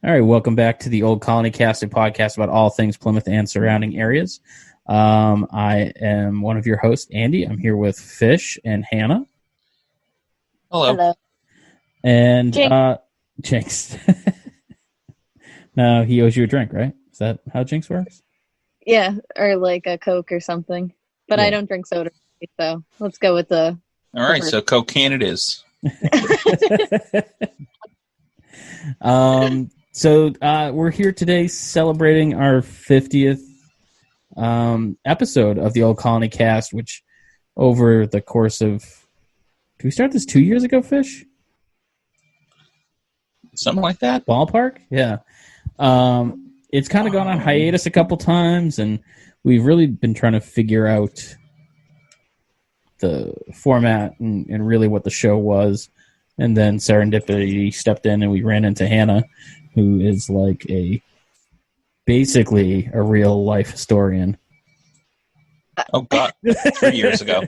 All right, welcome back to the Old Colony Cast, a podcast about all things Plymouth and surrounding areas. I am one of your hosts, Andy. I'm here with Fish and Hannah. Hello. And Jinx. No, he owes you a drink, right? Is that how Jinx works? Yeah, or like a Coke or something. But yeah. I don't drink soda, so let's go with the... All right, so cocaine it is. So we're here today celebrating our 50th episode of the Old Colony Cast, which over the course of... Did we start this 2 years ago, Fish? Something like that? Ballpark? Yeah. It's kind of gone on hiatus a couple times, and we've really been trying to figure out the format and really what the show was. And then serendipity stepped in, and we ran into Hanna, who is like basically a real life historian. Oh God, 3 years ago.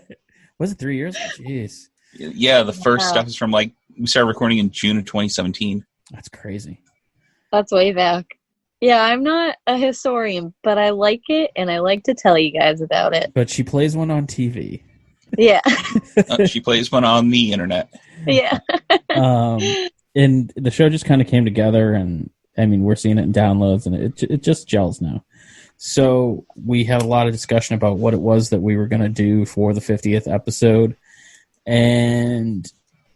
Was it 3 years? Jeez. Yeah, the first stuff is from we started recording in June of 2017. That's crazy. That's way back. Yeah, I'm not a historian, but I like it, and I like to tell you guys about it. But she plays one on TV. Yeah. She plays one on the internet. Yeah. And the show just kind of came together, and I mean, we're seeing it in downloads, and it just gels now. So we had a lot of discussion about what it was that we were going to do for the 50th episode. And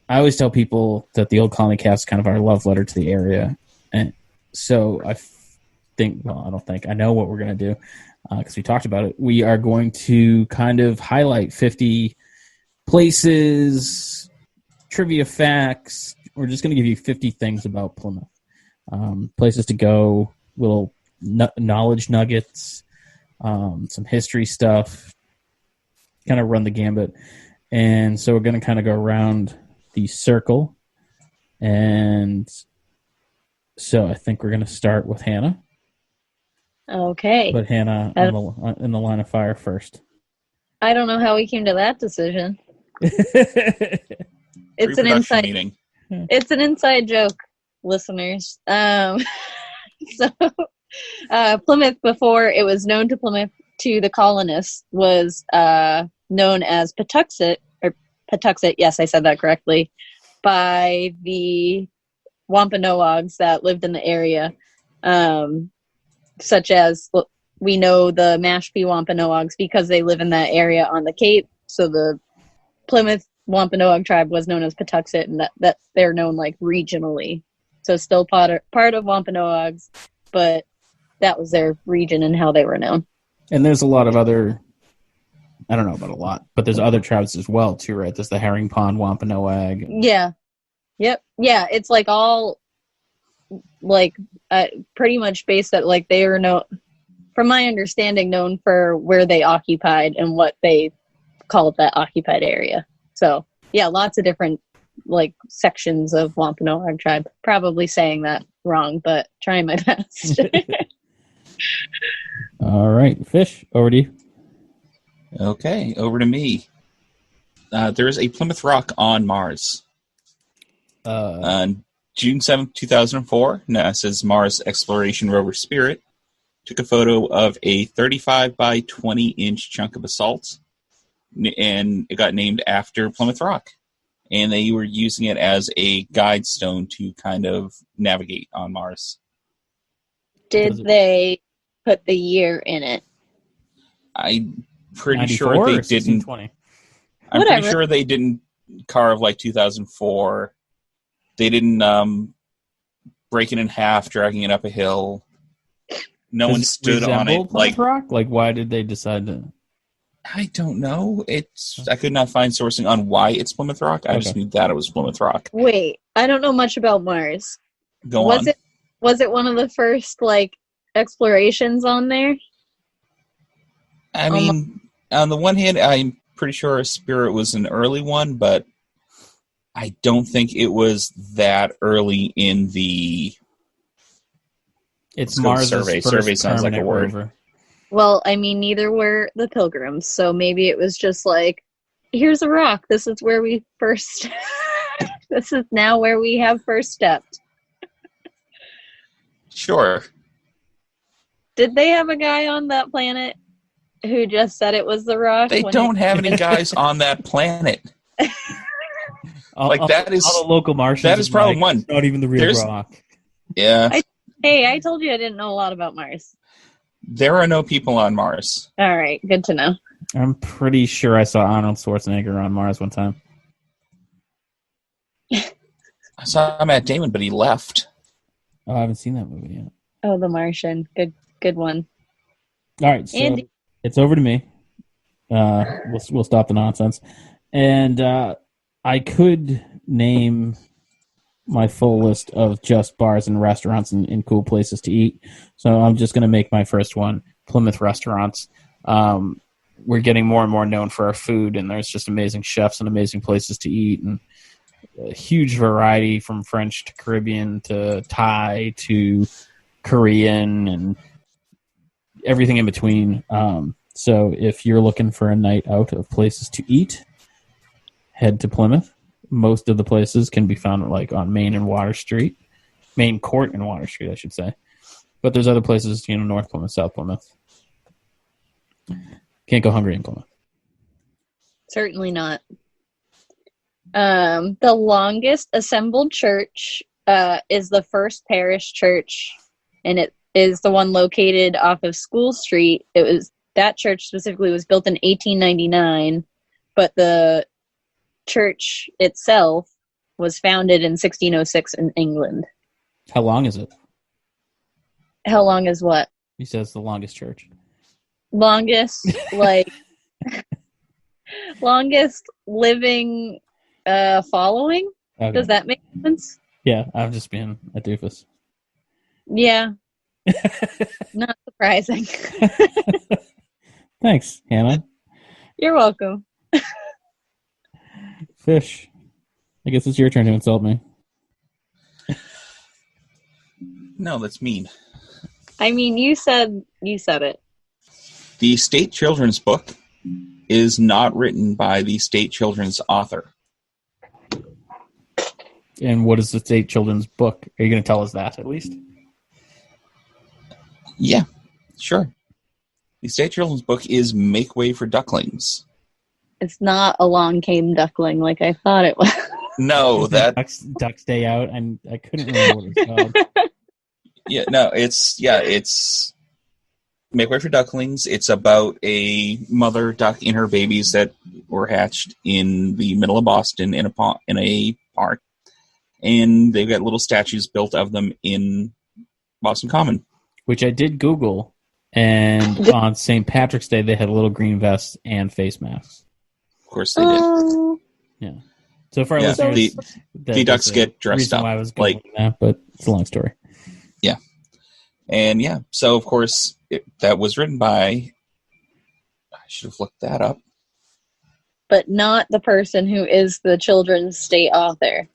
I always tell people that the Old Colony Cast is kind of our love letter to the area. And so I know what we're going to do because we talked about it. We are going to kind of highlight 50 places, trivia facts. We're just going to give you 50 things about Plymouth. Places to go, little knowledge nuggets, some history stuff, kind of run the gambit. And so we're going to kind of go around the circle. And so I think we're going to start with Hanna. Okay. But Hanna in the line of fire first. I don't know how we came to that decision. It's an inside meeting. It's an inside joke, listeners. So Plymouth, before it was known to Plymouth to the colonists, was known as Patuxet, yes, I said that correctly, by the Wampanoags that lived in the area, such as we know the Mashpee Wampanoags because they live in that area on the Cape. So the Plymouth Wampanoag tribe was known as Patuxet, and that they're known like regionally. So still part of Wampanoags, but that was their region and how they were known. And there's a lot of other, I don't know about a lot, but there's other tribes as well too, right? There's the Herring Pond Wampanoag. Yeah. Yep. Yeah. It's like all pretty much based that they are known, from my understanding, known for where they occupied and what they called that occupied area. So yeah, lots of different sections of Wampanoag tribe. Probably saying that wrong, but trying my best. All right, Fish, over to you. Okay, over to me. There is a Plymouth Rock on Mars. On June 7th, 2004, NASA's Mars Exploration Rover Spirit took a photo of a 35 by 20-inch chunk of basalt, and it got named after Plymouth Rock. And they were using it as a guide stone to kind of navigate on Mars. Did they put the year in it? I'm pretty sure they didn't. I'm pretty sure they didn't carve 2004. They didn't break it in half, dragging it up a hill. No one stood on it. Rock? Why did they decide to? I don't know. I could not find sourcing on why it's Plymouth Rock. I just knew that it was Plymouth Rock. Wait, I don't know much about Mars. Go on. Was it one of the first explorations on there? I mean, on the one hand, I'm pretty sure Spirit was an early one, but I don't think it was that early in the. It's Mars survey. Survey sounds like a word. Rover. Well, I mean, neither were the Pilgrims, so maybe it was just here's a rock. This is where we first. This is now where we have first stepped. Sure. Did they have a guy on that planet who just said it was the Rock? They don't have any guys on that planet. That is all the local Martians. That is problem one. It's not even the real Rock. Yeah. I told you I didn't know a lot about Mars. There are no people on Mars. All right, good to know. I'm pretty sure I saw Arnold Schwarzenegger on Mars one time. I saw Matt Damon, but he left. Oh, I haven't seen that movie yet. Oh, The Martian. Good one. All right, so Andy. It's over to me. We'll stop the nonsense. And I could name my full list of just bars and restaurants and cool places to eat. So I'm just going to make my first one, Plymouth restaurants. We're getting more and more known for our food, and there's just amazing chefs and amazing places to eat, and a huge variety from French to Caribbean to Thai to Korean and everything in between. So if you're looking for a night out of places to eat, head to Plymouth. Most of the places can be found on Main and Water Street. Main Court and Water Street, I should say. But there's other places, North Plymouth, South Plymouth. Can't go hungry in Plymouth. Certainly not. The longest assembled church is the First Parish Church, and it is the one located off of School Street. That church specifically was built in 1899, but the church itself was founded in 1606 in England. How long is it? How long is what? He says the longest church. Longest, longest living following? Okay. Does that make sense? Yeah, I'm just being a doofus. Yeah. Not surprising. Thanks, Hannah. You're welcome. Fish. I guess it's your turn to insult me. No, that's mean. I mean, you said it. The state children's book is not written by the state children's author. And what is the state children's book? Are you going to tell us that at least? Yeah, sure. The state children's book is Make Way for Ducklings. It's not Along Came Duckling like I thought it was. No, that Ducks Day Out, and I couldn't remember what it's called. It's Make Way for Ducklings. It's about a mother duck and her babies that were hatched in the middle of Boston in a park, and they've got little statues built of them in Boston Common. Which I did Google, and on St. Patrick's Day they had little green vests and face masks. Of course they did. Yeah. So for our listeners, the ducks get dressed up. Why I was Googling that, but it's a long story. Yeah. And so of course that was written by, I should have looked that up. But not the person who is the children's state author.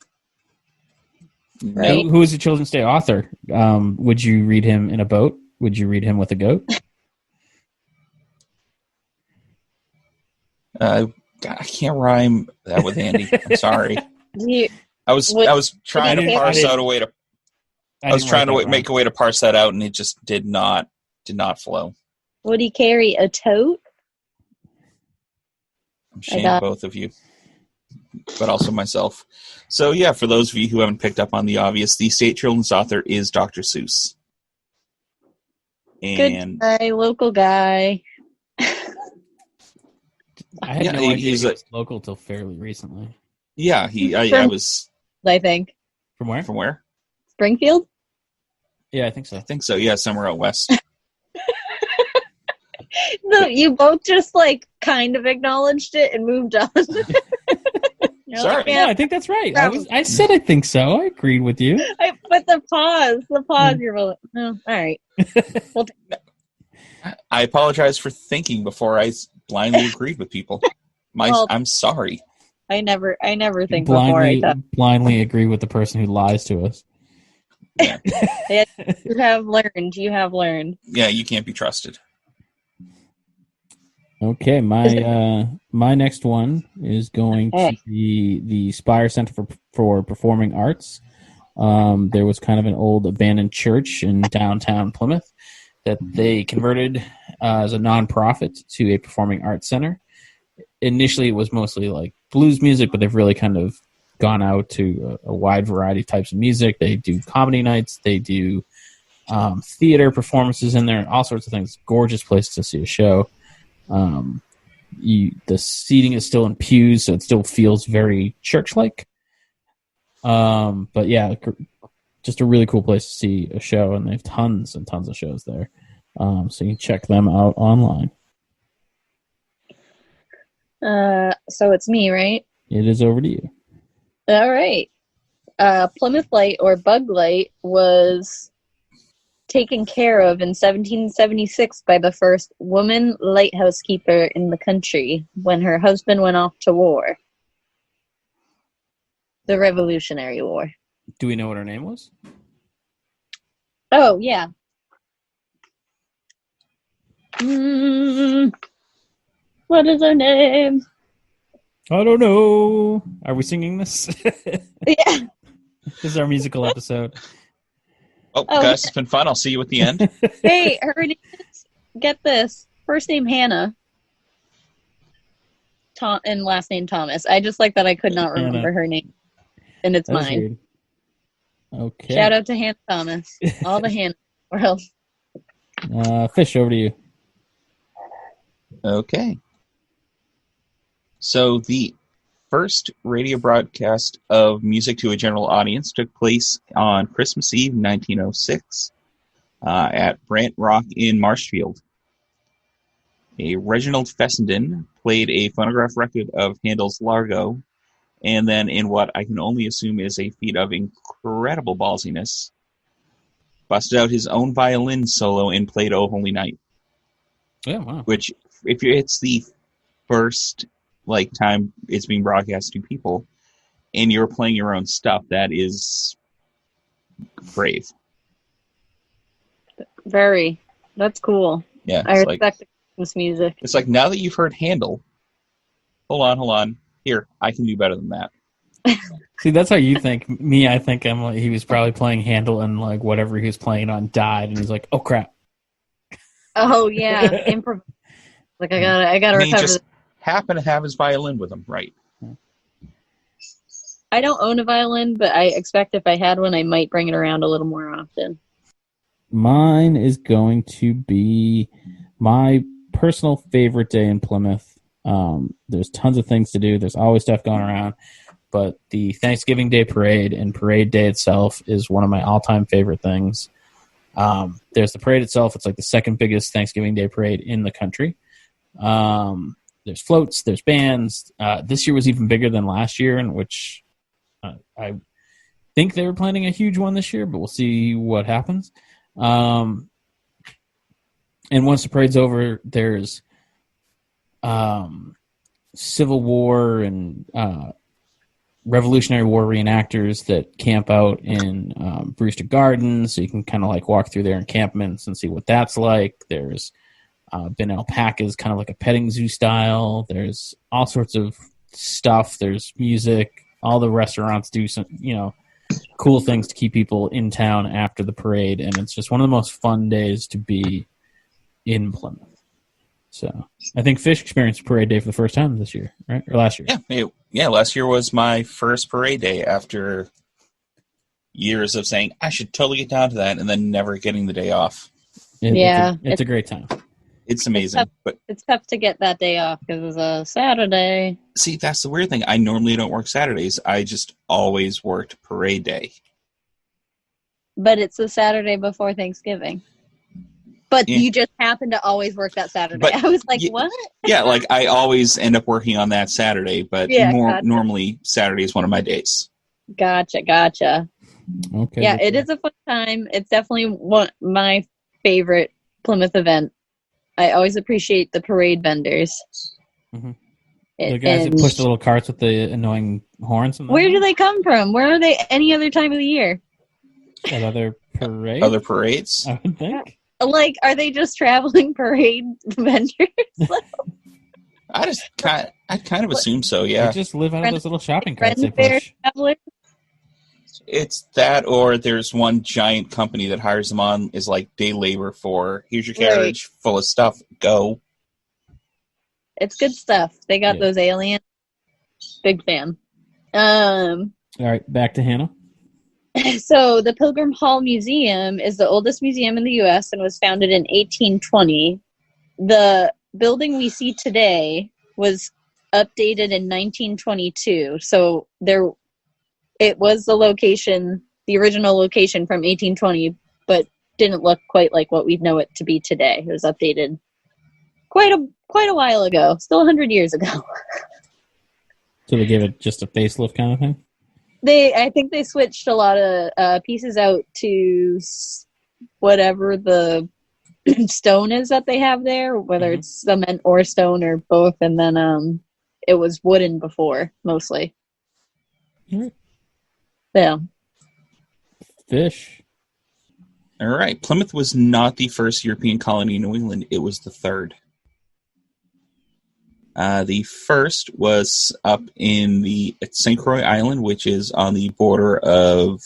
Right? Who is the children's state author? Would you read him in a boat? Would you read him with a goat? I can't rhyme that with Andy. I'm sorry. I was trying to parse out a way to. I was trying to make a way to parse that out, and it just did not flow. Would he carry a tote? I'm ashamed of both of you, but also myself. So for those of you who haven't picked up on the obvious, the state children's author is Dr. Seuss. And good guy, local guy. I had no idea he was local till fairly recently. Yeah, I was. I think. From where? From where? Springfield? Yeah, I think so. Yeah, somewhere out west. No, you both just kind of acknowledged it and moved on. Sorry. Yeah, I think that's right. I said I think so. I agreed with you. But the pause, you're all right. I apologize for thinking before I blindly agreed with people. I'm sorry. I never think blindly agree with the person who lies to us. Yeah. You have learned. Yeah, you can't be trusted. Okay, my next one is going to be the Spire Center for Performing Arts. There was kind of an old abandoned church in downtown Plymouth that they converted as a nonprofit to a performing arts center. Initially, it was mostly like blues music, but they've really kind of gone out to a wide variety of types of music. They do comedy nights. They do theater performances in there, all sorts of things. Gorgeous place to see a show. The seating is still in pews, so it still feels very church-like. But yeah, just a really cool place to see a show, and they have tons and tons of shows there. So you can check them out online. So it's me, right? It is over to you. All right. Plymouth Light, or Bug Light, was taken care of in 1776 by the first woman lighthouse keeper in the country when her husband went off to war. The Revolutionary War. Do we know what her name was? Oh, yeah. What is her name? I don't know. Are we singing this? Yeah. This is our musical episode. Oh, guys, it's been fun. I'll see you at the end. Hey, her name is, get this, first name Hanna. And last name Thomas. I just like that I could not remember Hanna. her name. And it's That's mine. weird. Okay. Shout out to Hannah Thomas. All the Hannah world. Fish, over to you. Okay. So the first radio broadcast of music to a general audience took place on Christmas Eve, 1906, at Brant Rock in Marshfield. Reginald Fessenden played a phonograph record of Handel's Largo, and then in what I can only assume is a feat of incredible ballsiness, busted out his own violin solo and played "O Holy Night." Yeah, wow. Which, if it's the first time it's being broadcast to people, and you're playing your own stuff, that is brave. Very. That's cool. Yeah, I respect this music. It's like, now that you've heard Handel, hold on. Here, I can do better than that. See, that's how you think. Me, I think he was probably playing Handel, and whatever he was playing on died, and he's like, "Oh crap!" Oh yeah, improv. I gotta recover. He just happened to have his violin with him, right? I don't own a violin, but I expect if I had one, I might bring it around a little more often. Mine is going to be my personal favorite day in Plymouth. There's tons of things to do. There's always stuff going around. But the Thanksgiving Day Parade and Parade Day itself is one of my all-time favorite things. There's the parade itself. It's like the second biggest Thanksgiving Day Parade in the country. There's floats. There's bands. This year was even bigger than last year, in which I think they were planning a huge one this year, but we'll see what happens. And once the parade's over, there's Civil War and Revolutionary War reenactors that camp out in Brewster Gardens, so you can kind of walk through their encampments and see what that's like. There's been alpacas, kind of like a petting zoo style. There's all sorts of stuff. There's music. All the restaurants do some, cool things to keep people in town after the parade, and it's just one of the most fun days to be in Plymouth. So I think Fish experienced Parade Day for the first time this year, right? Or last year? Yeah. Last year was my first Parade Day after years of saying I should totally get down to that, and then never getting the day off. It's a great time. It's amazing, but it's tough to get that day off because it's a Saturday. See, that's the weird thing. I normally don't work Saturdays. I just always worked Parade Day. But it's the Saturday before Thanksgiving. But you just happen to always work that Saturday. But I was like, what? Yeah, I always end up working on that Saturday, but normally Saturday is one of my days. Gotcha. Okay. Yeah, it is a fun time. It's definitely my favorite Plymouth event. I always appreciate the parade vendors. Mm-hmm. The guys that push the little carts with the annoying horns. Where do they come from? Where are they any other time of the year? At other parades? Other parades? I would think. Are they just traveling parade vendors? I kind of assume so, yeah. They just live out of those little shopping carts they push. It's that, or there's one giant company that hires them on is like day labor for, here's your carriage full of stuff, go. It's good stuff. They got those aliens. Big fan. All right, back to Hannah. So the Pilgrim Hall Museum is the oldest museum in the U.S. and was founded in 1820. The building we see today was updated in 1922. So it was the original location from 1820, but didn't look quite like what we know it to be today. It was updated quite a while ago, still 100 years ago. So they gave it just a facelift kind of thing? I think they switched a lot of pieces out to whatever the stone is that they have there, whether it's cement or stone or both, and then it was wooden before, mostly. Yeah. Fish. All right. Plymouth was not the first European colony in New England. It was the third. The first was up at St. Croix Island, which is on the border of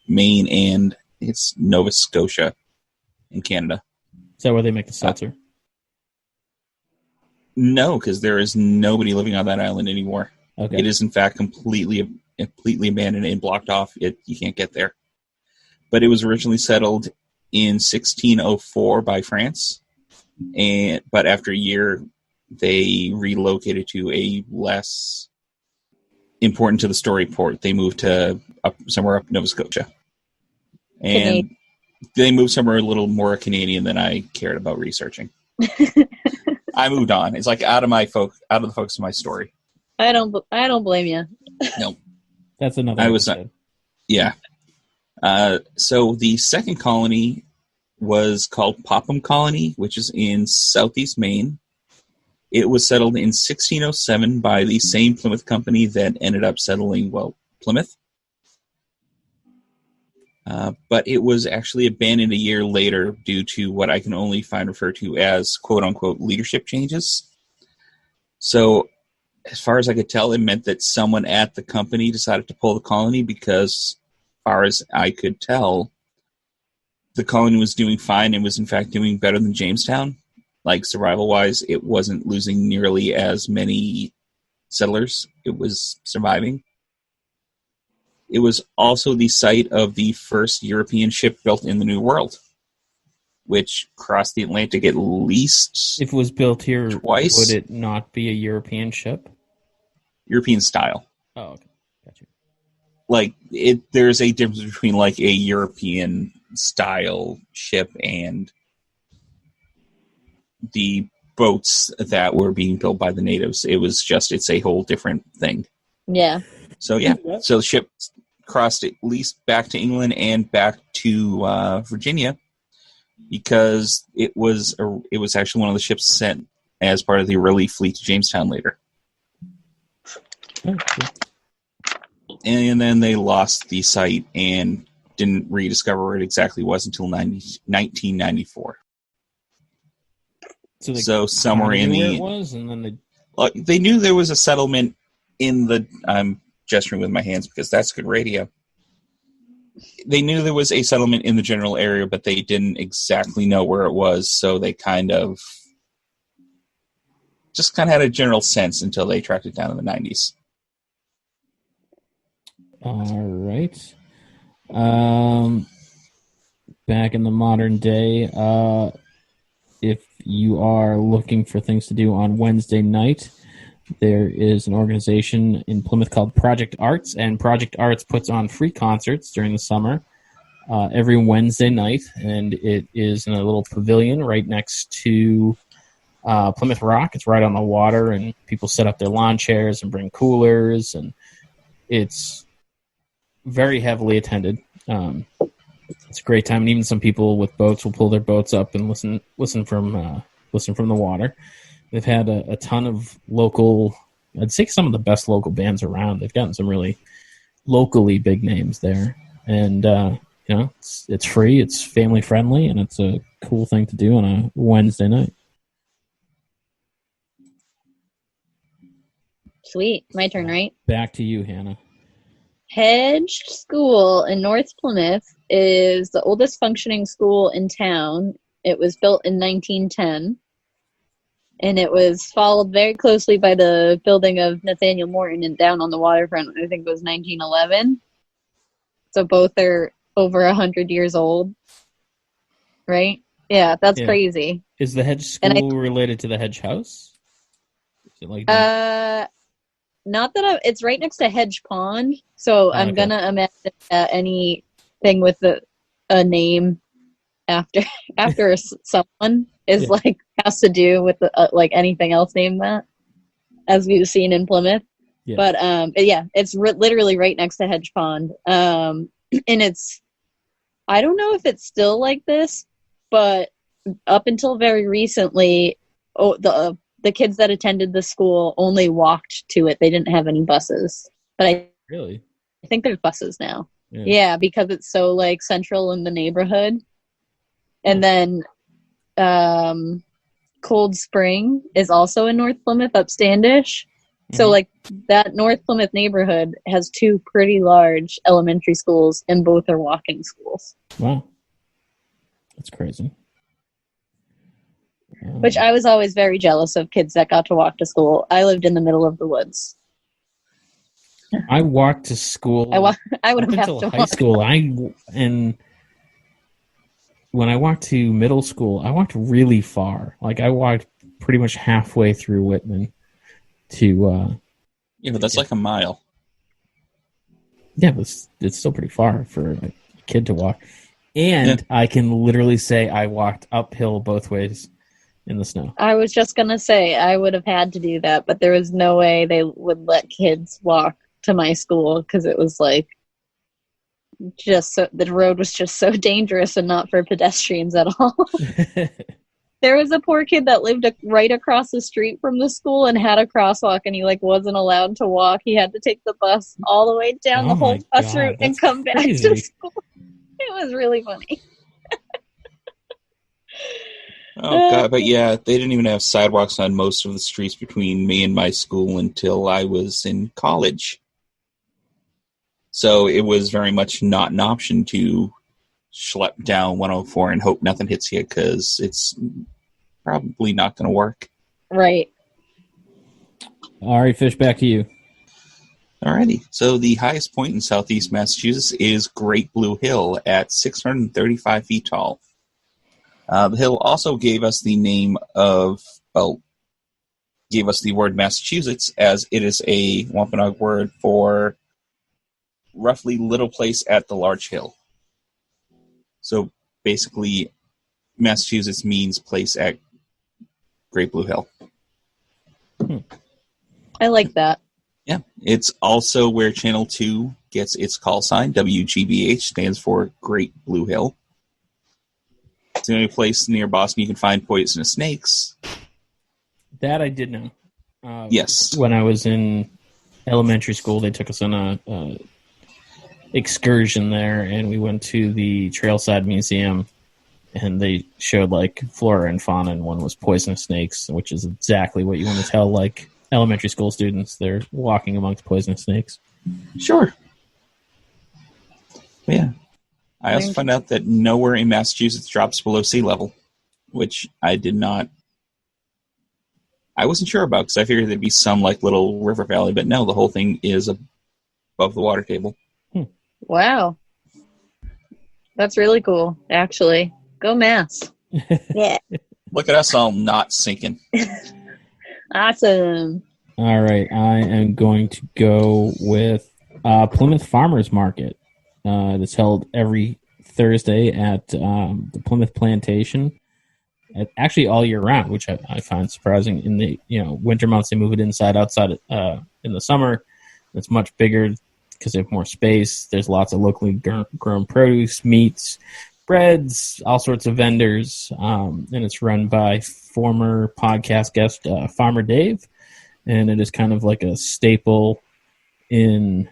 Maine and it's Nova Scotia in Canada. Is that where they make the seltzer? No, because there is nobody living on that island anymore. Okay. It is, in fact, completely abandoned and blocked off. You can't get there. But it was originally settled in 1604 by France, but after a year, they relocated to a less important to the story port. They moved to somewhere up Nova Scotia. And they moved somewhere a little more Canadian than I cared about researching. I moved on. It's like out of the focus of my story. I don't blame you. No. That's another episode. Yeah. So the second colony was called Popham Colony, which is in southeast Maine. It was settled in 1607 by the same Plymouth company that ended up settling, Plymouth. But it was actually abandoned a year later due to what I can only find referred to as quote-unquote leadership changes. So as far as I could tell, it meant that someone at the company decided to pull the colony because, as far as I could tell, the colony was doing fine and was in fact doing better than Jamestown. Like survival-wise, it wasn't losing nearly as many settlers. It was surviving. It was also the site of the first European ship built in the New World, which crossed the Atlantic at least If it was built here, twice. Would it not be a European ship? European style. Oh, okay. Gotcha. Like, there's a difference between, like, a European style ship and the boats that were being built by the natives. It's a whole different thing. Yeah. So, yeah. So the ship crossed at least back to England and back to Virginia because it was actually one of the ships sent as part of the relief fleet to Jamestown later. And then they lost the site and didn't rediscover where it exactly was until 1994. So somewhere in the... Where it was, and then they knew there was a settlement in the... I'm gesturing with my hands because that's good radio. They knew there was a settlement in the general area, but they didn't exactly know where it was, so they kind of had a general sense until they tracked it down in the 90s. All right. Back in the modern day, if you are looking for things to do on Wednesday night, there is an organization in Plymouth called Project Arts, and Project Arts puts on free concerts during the summer every Wednesday night, and it is in a little pavilion right next to Plymouth Rock. It's right on the water, and people set up their lawn chairs and bring coolers, and it's very heavily attended. It's a great time, and even some people with boats will pull their boats up and listen from the water. They've had a ton of local, I'd say some of the best local bands around. They've gotten some really locally big names there, and it's free, it's family friendly, and it's a cool thing to do on a Wednesday night. Sweet, my turn, right? Back to you, Hannah. Hedge School in North Plymouth is the oldest functioning school in town. It was built in 1910, and it was followed very closely by the building of Nathaniel Morton and down on the waterfront. I think it was 1911. So both are over 100 years old, right? Yeah, that's crazy. Is the Hedge School related to the Hedge House? Is it like that? Not that it's right next to Hedge Pond, so I'm gonna imagine that anything with a name after someone is like has to do with like anything else named that, as we've seen in Plymouth. Yeah. But it's literally right next to Hedge Pond, and it's I don't know if it's still like this, but up until very recently, the kids that attended the school only walked to it. They didn't have any buses. But I think there's buses now. Yeah, because it's so like central in the neighborhood. And then Cold Spring is also in North Plymouth, upstandish. Mm-hmm. So like that North Plymouth neighborhood has two pretty large elementary schools, and both are walking schools. Wow. That's crazy. Which I was always very jealous of kids that got to walk to school. I lived in the middle of the woods. I walked to school. I would have until high school. And when I walked to middle school, I walked really far. Like I walked pretty much halfway through Whitman to. But that's like a mile. Yeah, but it's still pretty far for a kid to walk. And I can literally say I walked uphill both ways in the snow. I was just going to say I would have had to do that, but there was no way they would let kids walk to my school because it was like the road was just so dangerous and not for pedestrians at all. There was a poor kid that lived right across the street from the school and had a crosswalk, and he like wasn't allowed to walk. He had to take the bus all the way down the whole bus route and come back to school. It was really funny. Oh, God. But yeah, they didn't even have sidewalks on most of the streets between me and my school until I was in college. So it was very much not an option to schlep down 104 and hope nothing hits you, because it's probably not going to work. Right. All right, Fish, back to you. Alrighty. So the highest point in southeast Massachusetts is Great Blue Hill at 635 feet tall. The hill also gave us the word Massachusetts, as it is a Wampanoag word for roughly little place at the large hill. So basically, Massachusetts means place at Great Blue Hill. I like that. Yeah. It's also where Channel 2 gets its call sign. WGBH stands for Great Blue Hill. It's the only place near Boston you can find poisonous snakes. That I did know. Yes. When I was in elementary school, they took us on a excursion there, and we went to the Trailside Museum, and they showed like flora and fauna, and one was poisonous snakes, which is exactly what you want to tell like elementary school students. They're walking amongst poisonous snakes. Sure. Yeah. I also found out that nowhere in Massachusetts drops below sea level, which I wasn't sure about, because I figured there'd be some like little river valley, but no, the whole thing is above the water table. Wow. That's really cool, actually. Go Mass. Yeah. Look at us all not sinking. Awesome. All right. I am going to go with Plymouth Farmers Market. That's held every Thursday at the Plymouth Plantation. Actually, all year round, which I find surprising. In the winter months, they move it inside, outside. In the summer, it's much bigger because they have more space. There's lots of locally grown produce, meats, breads, all sorts of vendors, and it's run by former podcast guest Farmer Dave, and it is kind of like a staple in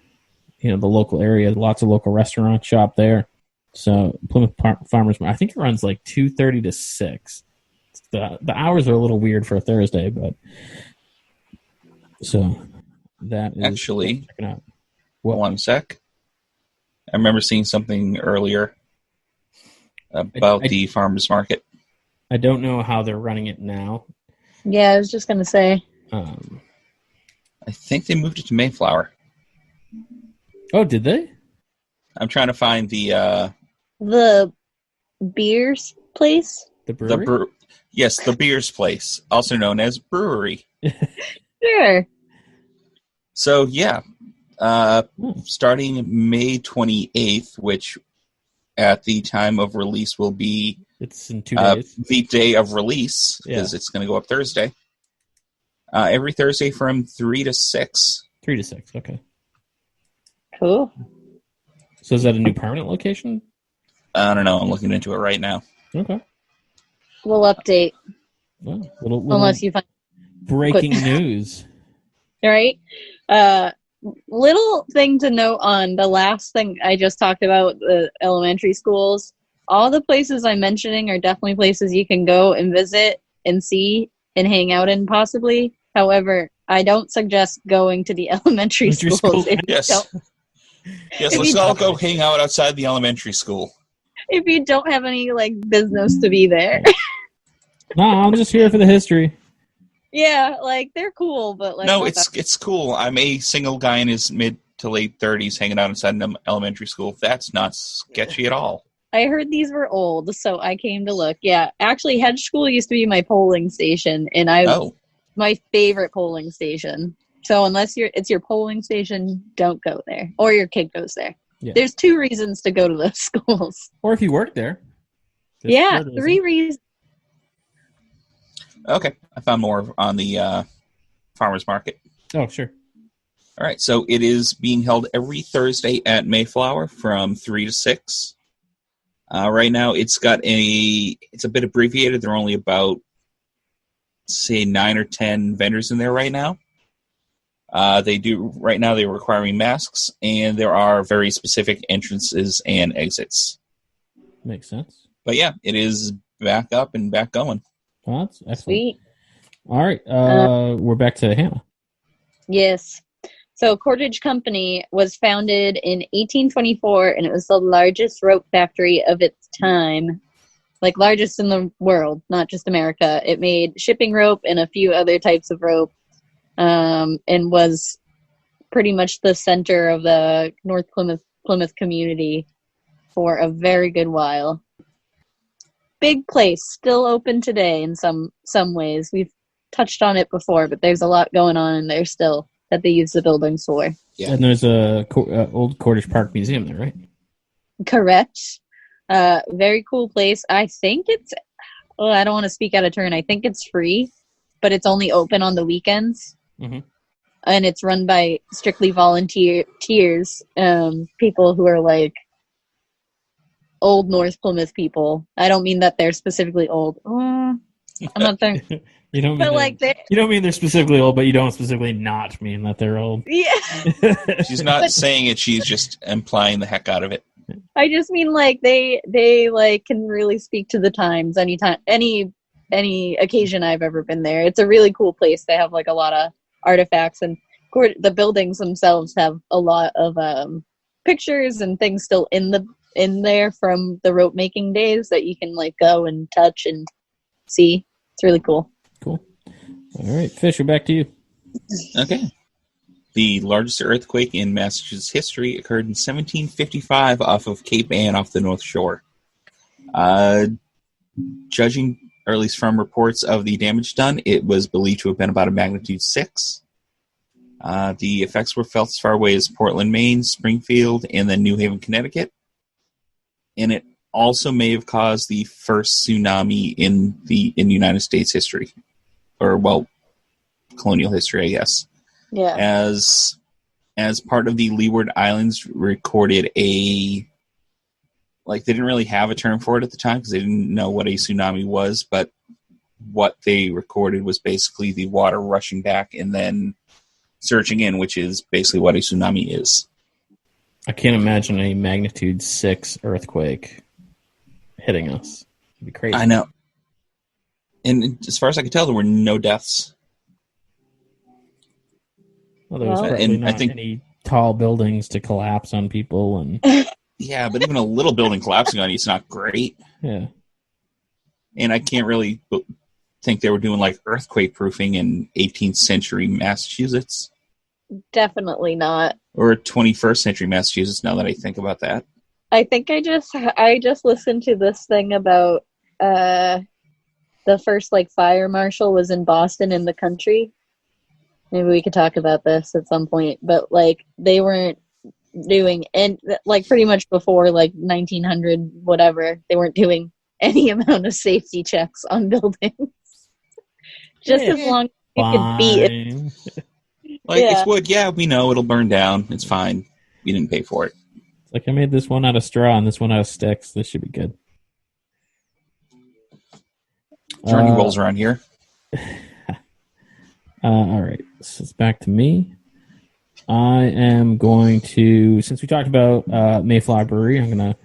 the local area. Lots of local restaurants shop there. So Plymouth Farmers, I think it runs like 2:30 to 6. The hours are a little weird for a Thursday, but so that is actually. Check it out. One sec. I remember seeing something earlier about the farmers market. I don't know how they're running it now. Yeah, I was just going to say. I think they moved it to Mayflower. Oh, did they? I'm trying to find the beers place? The brewery? Yes, the beers place, also known as brewery. Sure. So, yeah. Starting May 28th, which at the time of release will be... It's in 2 days. The day of release, because it's going to go up Thursday. Every Thursday from 3 to 6. 3 to 6, okay. Cool. So is that a new permanent location? I don't know. I'm looking into it right now. Okay. We'll update. Well, little unless you find breaking news. Right? Little thing to note on the last thing I just talked about, the elementary schools. All the places I'm mentioning are definitely places you can go and visit and see and hang out in, possibly. However, I don't suggest going to the elementary schools. Yes. Yes, let's all go hang out outside the elementary school. If you don't have any business to be there. No, I'm just here for the history. Yeah, they're cool, but no, it's cool. I'm a single guy in his mid to late 30s hanging out inside an elementary school. That's not sketchy at all. I heard these were old, so I came to look. Yeah, actually, Hedge School used to be my polling station, and my favorite polling station. So unless it's your polling station, don't go there, or your kid goes there. Yeah. There's 2 reasons to go to those schools. Or if you work there. Yeah, 3 reasons. Okay, I found more on the farmers market. Oh, sure. All right, so it is being held every Thursday at Mayflower from 3 to 6. Right now, it's a bit abbreviated. There are only about, say, 9 or 10 vendors in there right now. Right now they're requiring masks, and there are very specific entrances and exits. Makes sense. But yeah, it is back up and back going. Well, that's excellent. Sweet. All right, we're back to Hanna. Yes. So Cordage Company was founded in 1824, and it was the largest rope factory of its time. Largest in the world, not just America. It made shipping rope and a few other types of rope, and was pretty much the center of the North Plymouth community for a very good while. Big place, still open today in some ways. We've touched on it before, but there's a lot going on in there still that they use the buildings for. Yeah. And there's a old Cordage Park Museum there, right? Correct. Very cool place. I think I don't want to speak out of turn. I think it's free, but it's only open on the weekends. Mm-hmm. And it's run by strictly volunteers, people who are old North Plymouth people. I don't mean that they're specifically old. I'm not there. You don't mean they're specifically old, but you don't specifically not mean that they're old. Yeah. She's not saying it. She's just implying the heck out of it. I just mean they can really speak to the times anytime, any occasion I've ever been there. It's a really cool place. They have a lot of artifacts, and the buildings themselves have a lot of pictures and things still in there from the rope making days that you can go and touch and see. It's really cool. Cool. All right, Fisher, back to you. Okay. The largest earthquake in Massachusetts history occurred in 1755 off of Cape Ann off the North Shore. Judging, or at least from reports of the damage done, it was believed to have been about a magnitude 6. The effects were felt as far away as Portland, Maine, Springfield, and then New Haven, Connecticut. And it also may have caused the first tsunami in the United States history. Or, colonial history, I guess. Yeah. As part of the Leeward Islands recorded they didn't really have a term for it at the time because they didn't know what a tsunami was, but what they recorded was basically the water rushing back and then surging in, which is basically what a tsunami is. I can't imagine a magnitude 6 earthquake hitting us. It'd be crazy. I know. And as far as I can tell, there were no deaths. Well, there was probably not any tall buildings to collapse on people. And Yeah, but even a little building collapsing on you is not great. Yeah. And I can't really think they were doing like earthquake proofing in 18th century Massachusetts. Definitely not. Or 21st century Massachusetts, now that I think about that. I think I just listened to this thing about the first like fire marshal was in Boston in the country. Maybe we could talk about this at some point, but like they weren't doing, and like pretty much before like 1900 whatever, they weren't doing any amount of safety checks on buildings. Just as long as you could beat it. Like, it's wood. Yeah, we know it'll burn down. It's fine. We didn't pay for it. It's like I made this one out of straw and this one out of sticks. This should be good. Journey rolls around here. All right. So it's back to me. I am going to, since we talked about Mayflower Brewery, I'm going to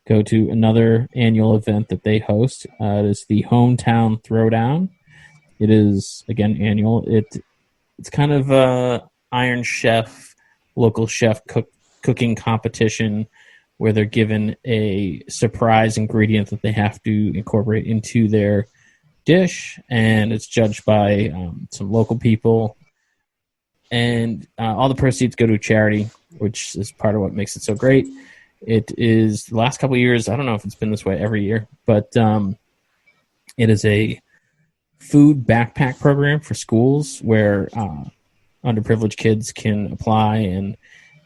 go to another annual event that they host. It is the Hometown Throwdown. It is, again, annual. It's kind of a Iron Chef, local chef cooking competition where they're given a surprise ingredient that they have to incorporate into their dish, and it's judged by some local people. And all the proceeds go to a charity, which is part of what makes it so great. It is, the last couple of years, I don't know if it's been this way every year, but it is a food backpack program for schools where underprivileged kids can apply, and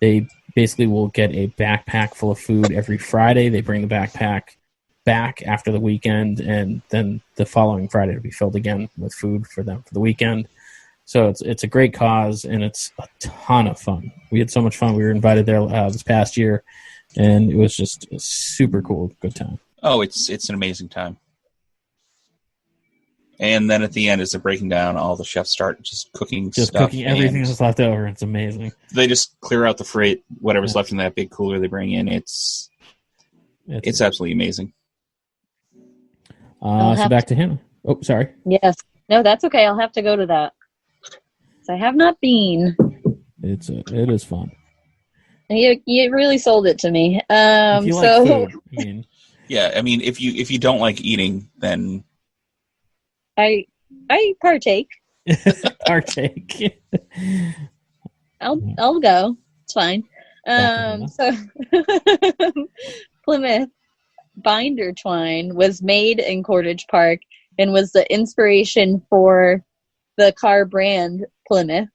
they basically will get a backpack full of food every Friday. They bring the backpack back after the weekend, and then the following Friday it'll be filled again with food for them for the weekend. So it's a great cause, and it's a ton of fun. We had so much fun. We were invited there this past year, and it was just a super cool, good time. Oh, it's an amazing time. And then at the end, as they're breaking down, all the chefs start just cooking everything that's left over. It's amazing. They just clear out the freight, whatever's left in that big cooler they bring in. It's absolutely amazing. So back to Hannah. Oh, sorry. Yes. No, that's okay. I'll have to go to that. I have not been. It is fun. You really sold it to me. If you like food, yeah, I mean, if you don't like eating, then I partake. Partake. I'll go. It's fine. So Plymouth binder twine was made in Cordage Park and was the inspiration for the car brand Plymouth,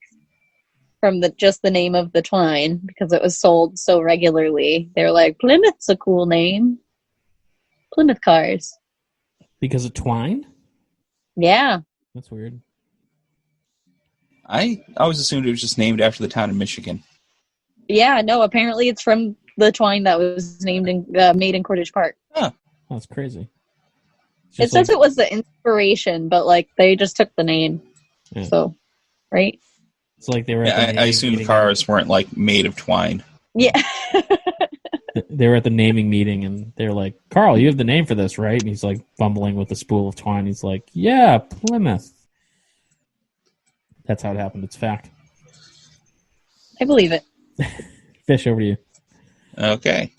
from just the name of the twine, because it was sold so regularly. They're like, Plymouth's a cool name. Plymouth cars. Because of twine? Yeah. That's weird. I always assumed it was just named after the town in Michigan. Yeah, no, apparently it's from the twine that was named made in Cordage Park. Huh. That's crazy. It says it was the inspiration, but like they just took the name. Yeah. So, right? It's like they were. Yeah, I assume the cars weren't like made of twine. Yeah. They were at the naming meeting, and they're like, "Carl, you have the name for this, right?" And he's like fumbling with a spool of twine. He's like, "Yeah, Plymouth." That's how it happened. It's fact. I believe it. Fish, over to you. Okay.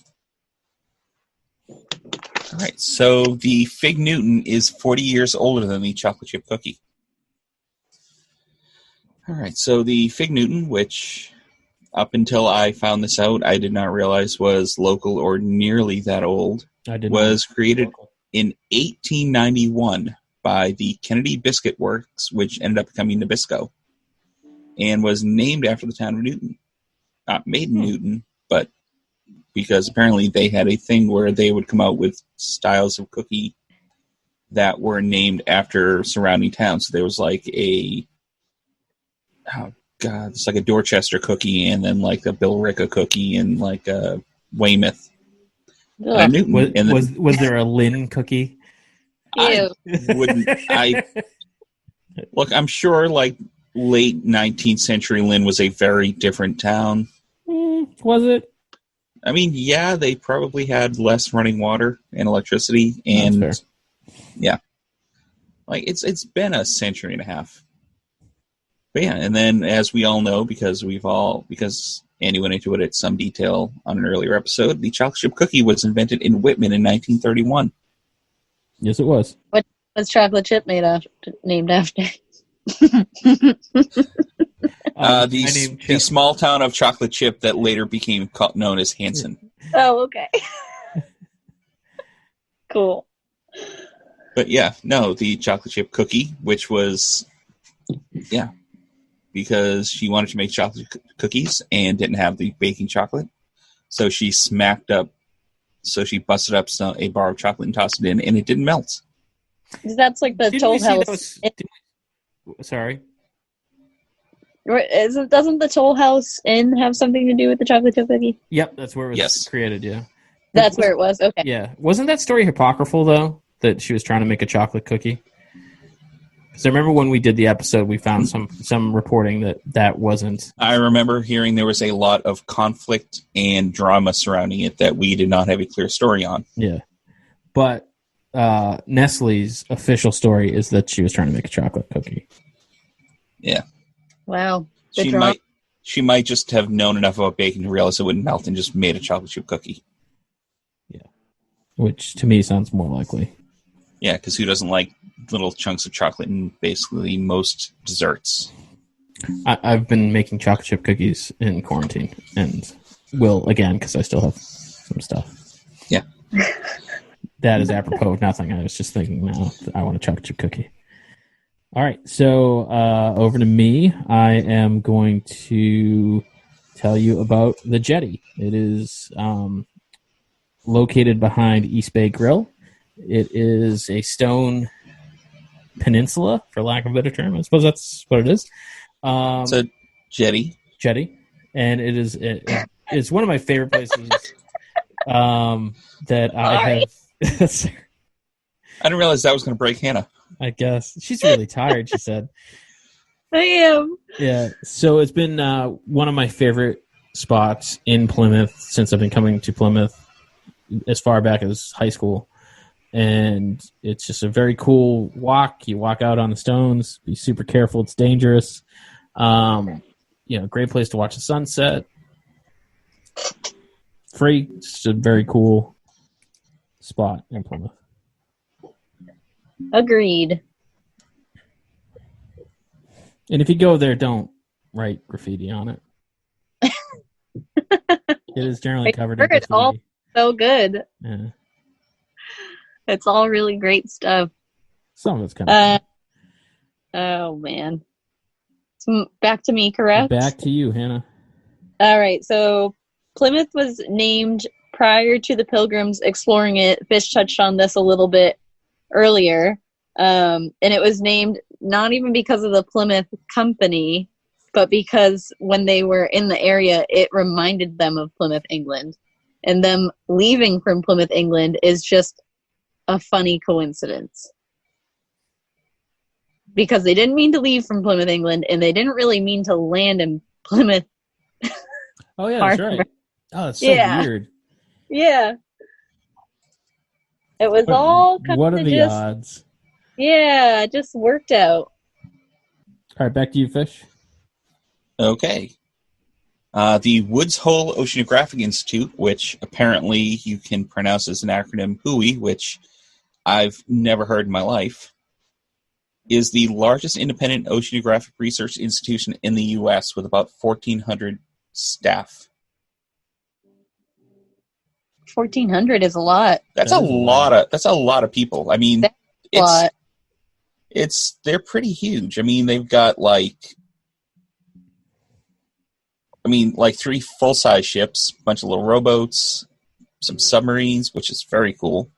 All right. So the Fig Newton is 40 years older than the chocolate chip cookie. All right. So the Fig Newton, which up until I found this out, I did not realize was local or nearly that old, was created in 1891 by the Kennedy Biscuit Works, which ended up becoming Nabisco, and was named after the town of Newton. Not made in Newton, but because apparently they had a thing where they would come out with styles of cookie that were named after surrounding towns. So there was like it's like a Dorchester cookie, and then like a Billerica cookie, and like a Weymouth. Newton. Was there a Lynn cookie? I wouldn't. Look, I'm sure like late 19th century Lynn was a very different town. Was it? I mean, yeah, they probably had less running water and electricity, and yeah, like it's been a century and a half. But yeah, and then as we all know, because and he went into it at some detail on an earlier episode. The chocolate chip cookie was invented in Whitman in 1931. Yes, it was. What was chocolate chip named after? The small town of chocolate chip that later became known as Hanson. Oh, okay. Cool. But yeah, no, the chocolate chip cookie, which was, because she wanted to make chocolate cookies and didn't have the baking chocolate. So she busted up a bar of chocolate and tossed it in, and it didn't melt. That's like the Toll House. Sorry. Doesn't the Toll House Inn have something to do with the chocolate chip cookie? Yep, that's where it was created, yeah. That's where it was, okay. Yeah. Wasn't that story apocryphal, though, that she was trying to make a chocolate cookie? Because I remember when we did the episode, we found some reporting that wasn't. I remember hearing there was a lot of conflict and drama surrounding it that we did not have a clear story on. Yeah. But Nestle's official story is that she was trying to make a chocolate cookie. Yeah. Wow. She might just have known enough about baking to realize it wouldn't melt and just made a chocolate chip cookie. Yeah. Which to me sounds more likely. Yeah, because who doesn't like little chunks of chocolate in basically most desserts? I've been making chocolate chip cookies in quarantine and will again because I still have some stuff. Yeah. That is apropos of nothing. I was just thinking now I want a chocolate chip cookie. All right, so over to me. I am going to tell you about the Jetty. It is located behind East Bay Grill. It is a stone peninsula, for lack of a better term. I suppose that's what it is. It's a jetty. Jetty. And it's one of my favorite places that I have. I didn't realize that was going to break Hannah. I guess. She's really tired, she said. I am. Yeah. So it's been one of my favorite spots in Plymouth since I've been coming to Plymouth as far back as high school. And it's just a very cool walk. You walk out on the stones, be super careful. It's dangerous. Great place to watch the sunset. Free. It's just a very cool spot in Plymouth. Agreed. And if you go there, don't write graffiti on it. It is generally covered in graffiti. It's all so good. Yeah. It's all really great stuff. Some of it's kind of oh, man. So back to me, correct? Back to you, Hannah. All right. So Plymouth was named prior to the Pilgrims exploring it. Fish touched on this a little bit earlier. And it was named not even because of the Plymouth Company, but because when they were in the area, it reminded them of Plymouth, England. And them leaving from Plymouth, England is just a funny coincidence. Because they didn't mean to leave from Plymouth, England, and they didn't really mean to land in Plymouth. Oh, yeah, that's right. Oh, that's so weird. Yeah. It was all kind of what are the odds? Yeah, it just worked out. All right, back to you, Fish. Okay. The Woods Hole Oceanographic Institute, which apparently you can pronounce as an acronym WHOI, which I've never heard in my life, is the largest independent oceanographic research institution in the U.S. with about 1,400 staff. 1,400 is a lot. That's a lot of people. I mean, they're pretty huge. I mean, they've got like 3 full-size ships, a bunch of little rowboats, some submarines, which is very cool.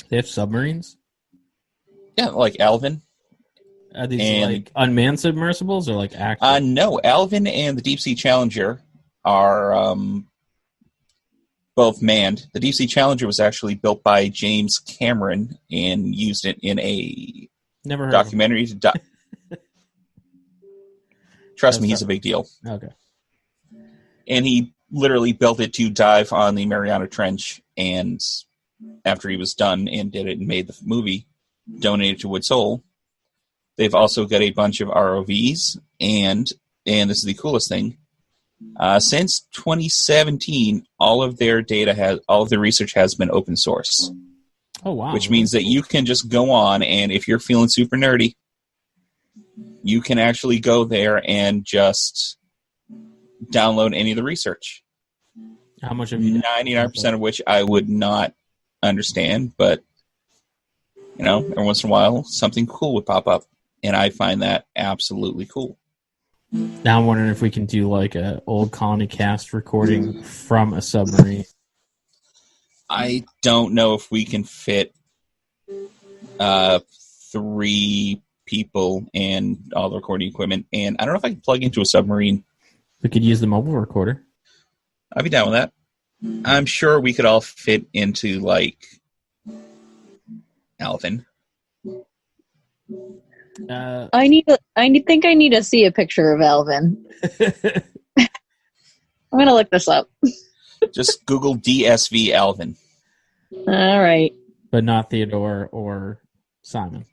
They have submarines? Yeah, like Alvin. Are these like unmanned submersibles or like active? No, Alvin and the Deep Sea Challenger are both manned. The Deep Sea Challenger was actually built by James Cameron and used it in a documentary. Trust me, he's a big deal. Okay. And he literally built it to dive on the Mariana Trench, and after he was done and did it and made the movie, donated to Woods Hole. They've also got a bunch of ROVs, and this is the coolest thing, Since 2017, all of their research has been open source. Oh, wow. Which means that you can just go on, and if you're feeling super nerdy, you can actually go there and just download any of the research. How much have you 99% of which I would not understand, but, every once in a while, something cool would pop up, and I find that absolutely cool. Now I'm wondering if we can do like a old Colony Cast recording from a submarine. I don't know if we can fit 3 people and all the recording equipment, and I don't know if I can plug into a submarine. We could use the mobile recorder. I'd be down with that. I'm sure we could all fit into, like, Alvin. I think I need to see a picture of Alvin. I'm gonna look this up. Just Google DSV Alvin. All right. But not Theodore or Simon.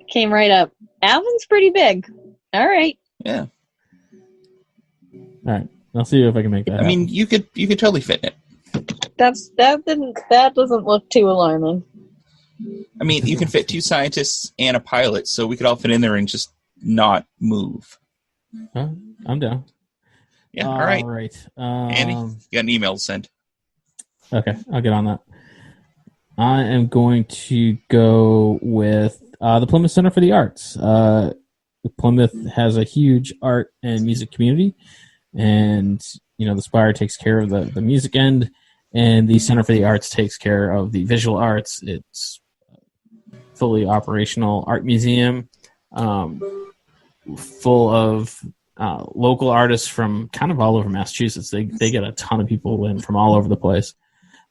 Came right up. Alvin's pretty big. All right. Yeah. All right. I'll see if I can make that happen. I mean, you could totally fit in it. That doesn't look too alarming. I mean, you can fit 2 scientists and a pilot, so we could all fit in there and just not move. I'm down. Yeah, all right. All right. Andy, you got an email to send. Okay, I'll get on that. I am going to go with the Plymouth Center for the Arts. Plymouth has a huge art and music community, and the Spire takes care of the music end, and the Center for the Arts takes care of the visual arts. It's fully operational art museum, full of local artists from kind of all over Massachusetts. They get a ton of people in from all over the place.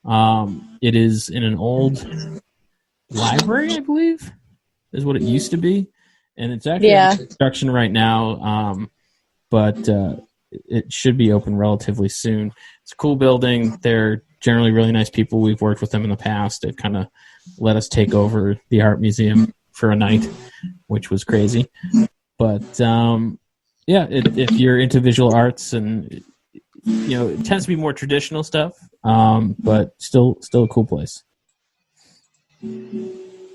It is in an old library, I believe, is what it used to be, and it's actually in construction right now. But it should be open relatively soon. It's a cool building. They're generally really nice people. We've worked with them in the past. They've kind of let us take over the art museum for a night, which was crazy. But if you're into visual arts, and it tends to be more traditional stuff, but still a cool place.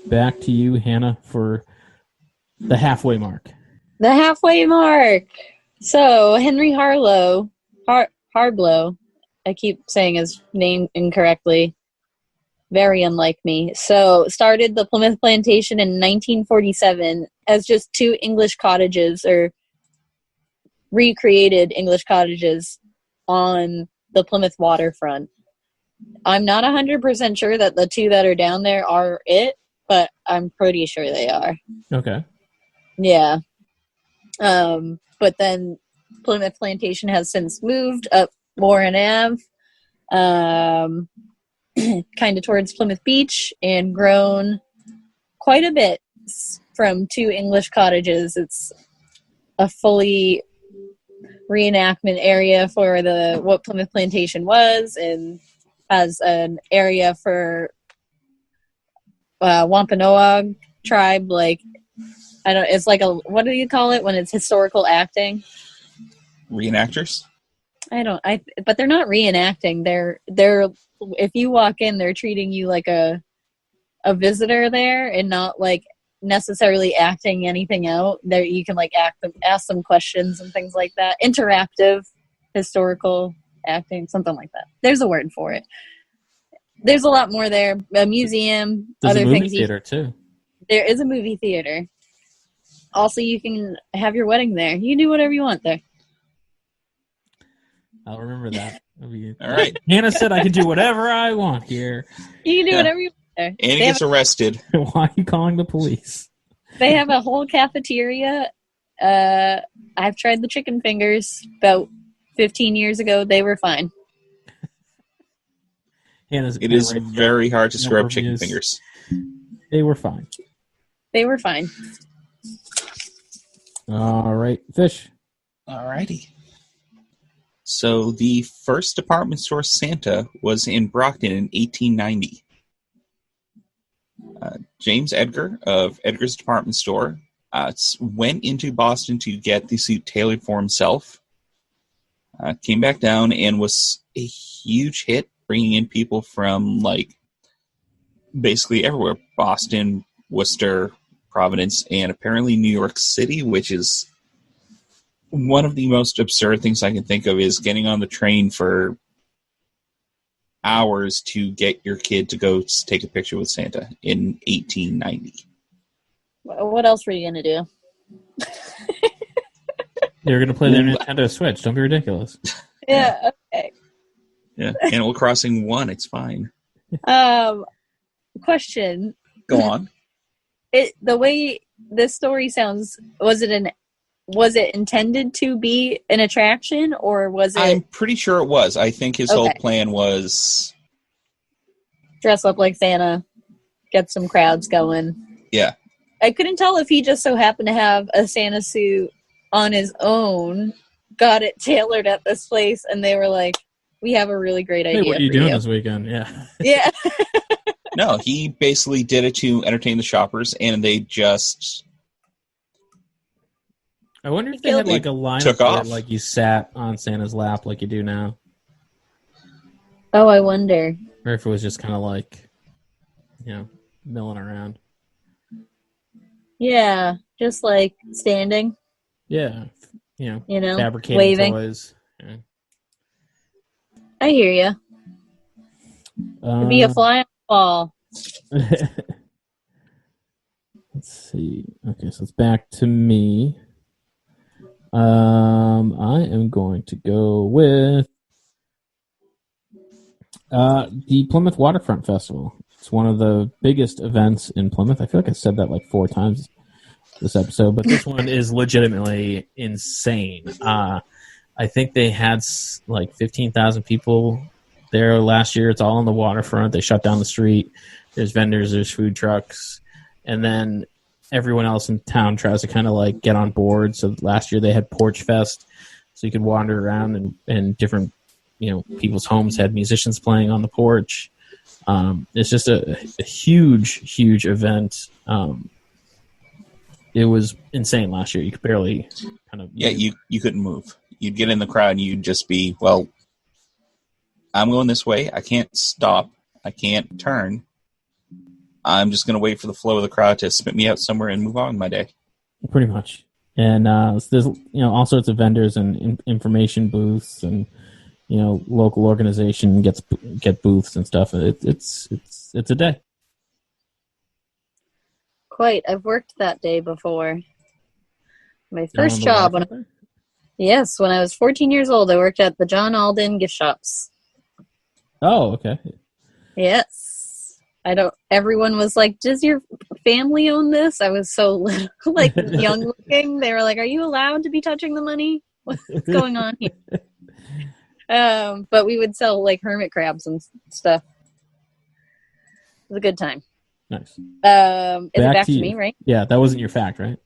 Back to you, Hannah, for the halfway mark. The halfway mark. So Henry Harblow, I keep saying his name incorrectly. Very unlike me. So started the Plymouth Plantation in 1947 as just 2 English cottages, or recreated English cottages on the Plymouth waterfront. I'm not 100% sure that the 2 that are down there are it, but I'm pretty sure they are. Okay. Yeah. But then Plymouth Plantation has since moved up Warren Ave, kind of towards Plymouth Beach, and grown quite a bit from 2 English cottages. It's a fully reenactment area for what Plymouth Plantation was, and has an area for Wampanoag tribe. Like, it's like what do you call it when it's historical acting? Reenactors? But they're not reenacting. They're if you walk in, they're treating you like a visitor there, and not like necessarily acting anything out. There you can like ask them questions and things like that. Interactive historical acting, something like that. There's a word for it. There's a lot more there. A museum, There's other a movie things. Theater too. There is a movie theater. Also, you can have your wedding there. You can do whatever you want there. I'll remember that. All right. Hannah said I can do whatever I want here. You can do whatever you want there. And he gets arrested. Why are you calling the police? They have a whole cafeteria. I've tried the chicken fingers about 15 years ago. They were fine. It is very hard to screw up chicken fingers. They were fine. They were fine. All right, Fish. All righty. So the first department store Santa was in Brockton in 1890. James Edgar of Edgar's Department Store went into Boston to get the suit tailored for himself. came back down and was a huge hit, bringing in people from basically everywhere: Boston, Worcester, Providence, and apparently New York City, which is one of the most absurd things I can think of, is getting on the train for hours to get your kid to go take a picture with Santa in 1890. What else were you going to do? They're going to play their Nintendo Switch. Don't be ridiculous. Yeah, okay. Yeah, Animal Crossing 1, it's fine. Question. Go on. The way this story sounds, was it intended to be an attraction, or was it... I'm pretty sure it was. I think his whole plan was... dress up like Santa, get some crowds going. Yeah. I couldn't tell if he just so happened to have a Santa suit on his own, got it tailored at this place, and they were like, we have a really great idea. Hey, what are you doing this weekend? Yeah. Yeah. No, he basically did it to entertain the shoppers, and they just... I wonder if they had a line where you sat on Santa's lap like you do now. Oh, I wonder. Or if it was just kind of milling around. Yeah, just standing. Yeah, fabricating waving. Toys. Yeah. I hear you. Be a fly on the wall. Let's see. Okay, so it's back to me. I am going to go with the Plymouth Waterfront Festival. It's one of the biggest events in Plymouth. I feel like I said that 4 times this episode, but this one is legitimately insane. I think they had 15,000 people there last year. It's all on the waterfront. They shut down the street. There's vendors, there's food trucks, and then everyone else in town tries to kind of get on board. So last year they had Porch Fest, so you could wander around and different people's homes had musicians playing on the porch. It's just a huge event. It was insane last year. You could barely you couldn't move. You'd get in the crowd and you'd just be, well, I'm going this way. I can't stop. I can't turn. I'm just going to wait for the flow of the crowd to spit me out somewhere and move on with my day. Pretty much. And there's all sorts of vendors and information booths and local organization get booths and stuff. It's a day. Quite. I've worked that day before. My first job when I was 14 years old, I worked at the John Alden gift shops. Oh, okay. Yes. Everyone was like, does your family own this? I was so little, young looking. They were like, are you allowed to be touching the money? What's going on here? But we would sell hermit crabs and stuff. It was a good time. Nice. Is it back to me, right? Yeah, that wasn't your fact, right?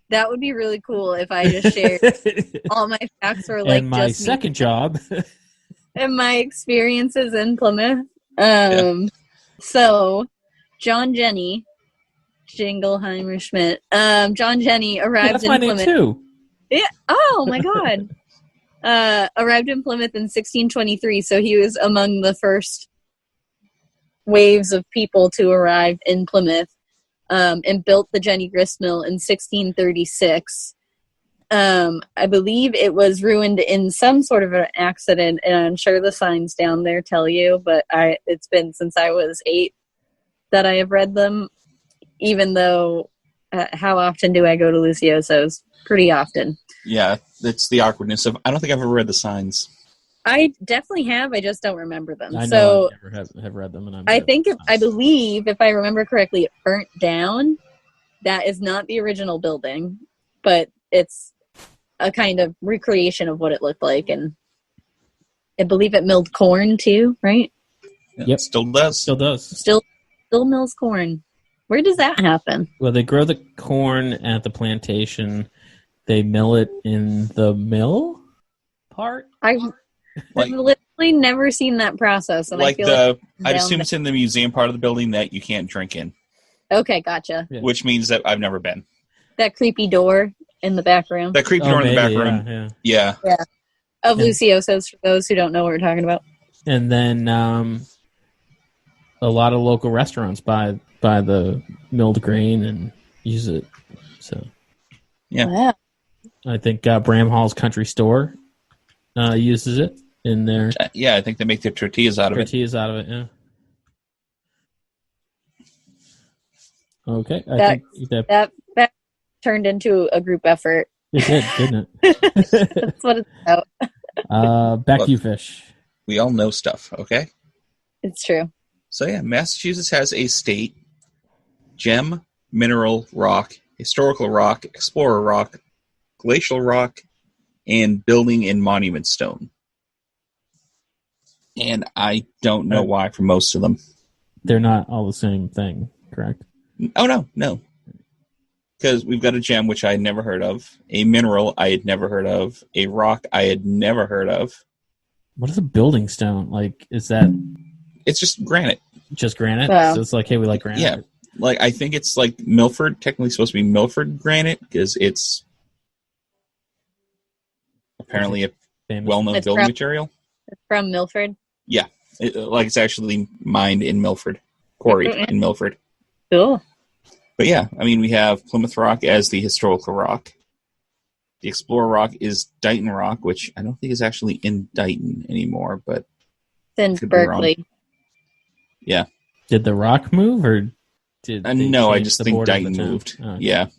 That would be really cool if I just shared all my facts were and my just second job. And my experiences in Plymouth. So John Jenny, Jingleheimer Schmidt. John Jenny arrived in Plymouth. That's my name too. Yeah. Oh my God. Arrived in Plymouth in 1623, so he was among the first waves of people to arrive in Plymouth, and built the Jenny Grist Mill in 1636. I believe it was ruined in some sort of an accident, and I'm sure the signs down there tell you, but it's been since I was 8 that I have read them, even though how often do I go to Lucioso's? Pretty often. Yeah, it's the awkwardness of, I don't think I've ever read the signs. I definitely have. I just don't remember them. I know I never have read them. And I believe, if I remember correctly, it burnt down. That is not the original building, but it's a kind of recreation of what it looked like. And I believe it milled corn too, right? Yep. Still does. Still mills corn. Where does that happen? Well, they grow the corn at the plantation. They mill it in the mill part? I've literally never seen that process. And I'd assume it's in the museum part of the building that you can't drink in. Okay, gotcha. Yeah. Which means that I've never been. That creepy door in the back room. That creepy door in the back room. Yeah. Of Lucioso's, for those who don't know what we're talking about. And then a lot of local restaurants buy the milled grain and use it. So, yeah. Wow. I think Bramhall's Country Store uses it in their... Yeah, I think they make their tortillas out of it. Tortillas out of it, yeah. Okay. I think that turned into a group effort. It did, didn't it? That's what it's about. Back to you, Fish. We all know stuff, okay? It's true. So yeah, Massachusetts has a state gem, mineral rock, historical rock, explorer rock, glacial rock, and building and monument stone. And I don't know why for most of them. They're not all the same thing, correct? Oh, no. Because we've got a gem, which I had never heard of, a mineral I had never heard of, a rock I had never heard of. What is a building stone? Like, is that... It's just granite. Just granite? Wow. So it's like, hey, we like granite? Yeah. Like, I think it's like Milford, technically supposed to be Milford granite, because it's apparently a well-known building material. It's from Milford? Yeah. It's actually mined in Milford. Quarried in Milford. Cool. But yeah, I mean, we have Plymouth Rock as the historical rock. The Explorer Rock is Dighton Rock, which I don't think is actually in Dighton anymore, but... It's in Berkeley. Yeah. Did the rock move, or did no, I just think Dighton moved. Oh, okay. Yeah.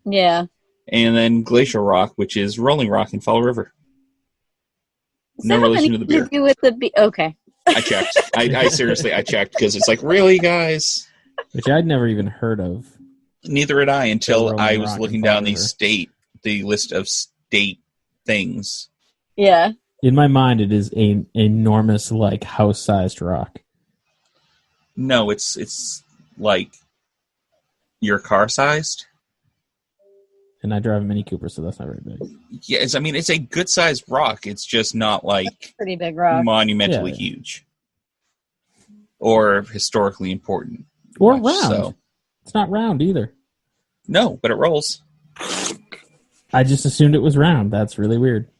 Yeah. And then Glacial Rock, which is Rolling Rock in Fall River. No relation to the beer. To do with the okay. I checked. I seriously, I checked, because it's like, really, guys? Which I'd never even heard of. Neither had I until I was looking down the list of state things. Yeah. In my mind, it is an enormous, like, house-sized rock. No, it's like your car-sized. And I drive a Mini Cooper, so that's not very big. Yeah, it's a good-sized rock. It's just not, like, pretty big rock. Monumentally huge. Or historically important. Or round. So. It's not round either. No, but it rolls. I just assumed it was round. That's really weird.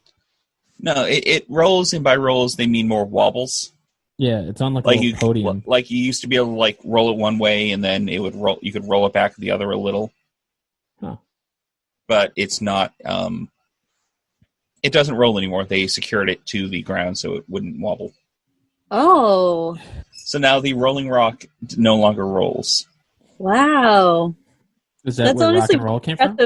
No, it rolls, and by rolls, they mean more wobbles. Yeah, it's on like a little podium. Like you used to be able to like roll it one way, and then it would roll. You could roll it back the other a little. Huh. But it's not. It doesn't roll anymore. They secured it to the ground so it wouldn't wobble. Oh. So now the Rolling Rock no longer rolls. Wow. Is that where rock and roll came from?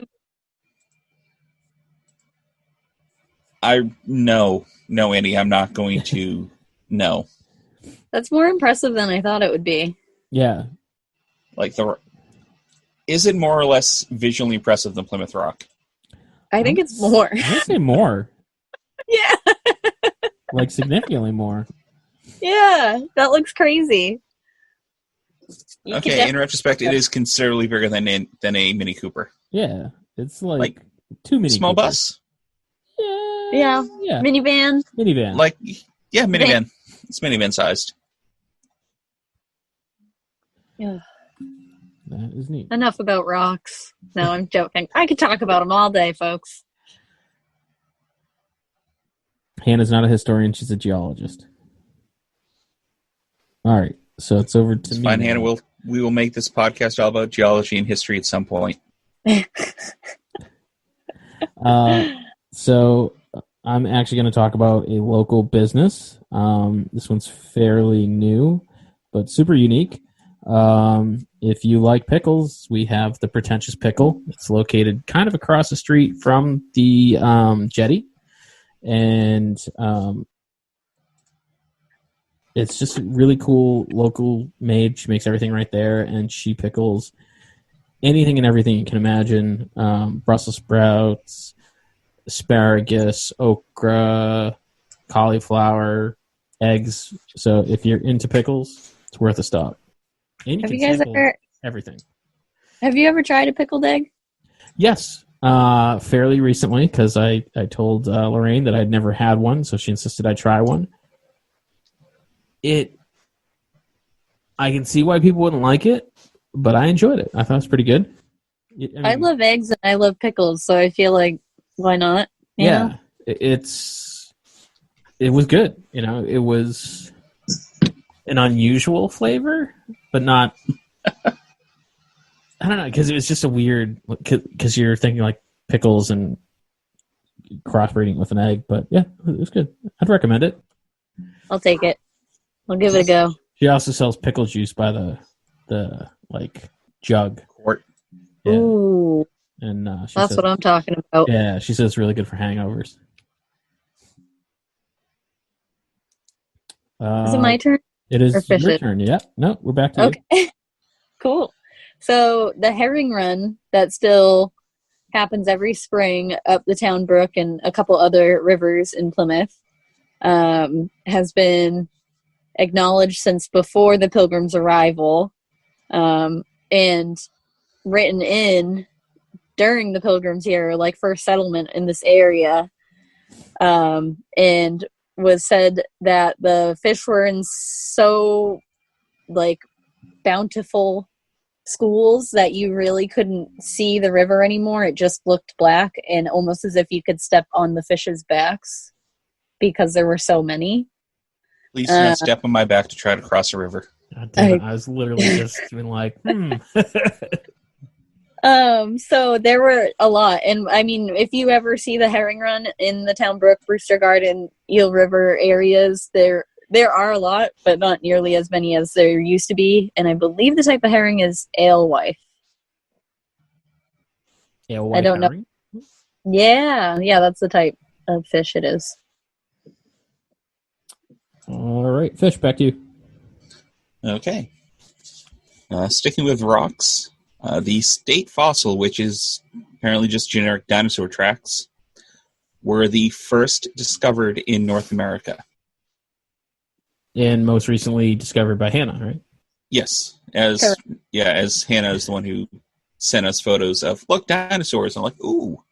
No, Andy, I'm not going to. No. That's more impressive than I thought it would be. Yeah. Like is it more or less visually impressive than Plymouth Rock? I think it's more. I'd say more. Yeah. Like significantly more. Yeah, that looks crazy. Okay, in retrospect, it is considerably bigger than a Mini Cooper. Yeah, it's like 2 Mini small Coopers. Bus. Yeah. Minivan. Minivan. Minivan. It's minivan sized. Yeah. That is neat. Enough about rocks. No, I'm joking. I could talk about them all day, folks. Hannah's not a historian; she's a geologist. All right, so it's over to me. Fine, Hannah. We will make this podcast all about geology and history at some point. So I'm actually going to talk about a local business. This one's fairly new, but super unique. If you like pickles, we have the Pretentious Pickle. It's located kind of across the street from the jetty. And it's just really cool, local made. She makes everything right there, and she pickles anything and everything you can imagine. Brussels sprouts, asparagus, okra, cauliflower, eggs. So if you're into pickles, it's worth a stop. And Have you guys ever everything? Have you ever tried a pickled egg? Yes, fairly recently, because I told Lorraine that I'd never had one, so she insisted I try one. I can see why people wouldn't like it, but I enjoyed it. I thought it was pretty good. I love eggs and I love pickles, so I feel like why not? You know? It's it was good. It was an unusual flavor, but not. I don't know, because it was just a weird. Because you're thinking like pickles and crossbreeding with an egg, but yeah, it was good. I'd recommend it. I'll take it. I'll give it a go. She also sells pickle juice by the jug. Quart. Yeah. Ooh, And that's what I'm talking about. Yeah, she says it's really good for hangovers. Is it my turn? It is your turn. Yeah. No, we're back to you. Cool. So the herring run that still happens every spring up the town brook and a couple other rivers in Plymouth has been acknowledged since before the Pilgrims' arrival and written in during the Pilgrims' era, like first settlement in this area, and was said that the fish were in so like bountiful schools that you really couldn't see the river anymore. It just looked black and almost as if you could step on the fish's backs because there were so many. Please do not step on my back to try to cross a river. I was literally just been like, So there were a lot. And I mean, if you ever see the herring run in the Town Brook, Brewster Garden, Eel River areas, there are a lot, but not nearly as many as there used to be. And I believe the type of herring is alewife. Alewife I don't herring? know. Yeah, that's the type of fish it is. All right, Fish, back to you. Okay. Sticking with rocks, the state fossil, which is apparently just generic dinosaur tracks, were the first discovered in North America. And most recently discovered by Hanna, right? Yes. As Hanna is the one who sent us photos of, look, dinosaurs. I'm like, ooh.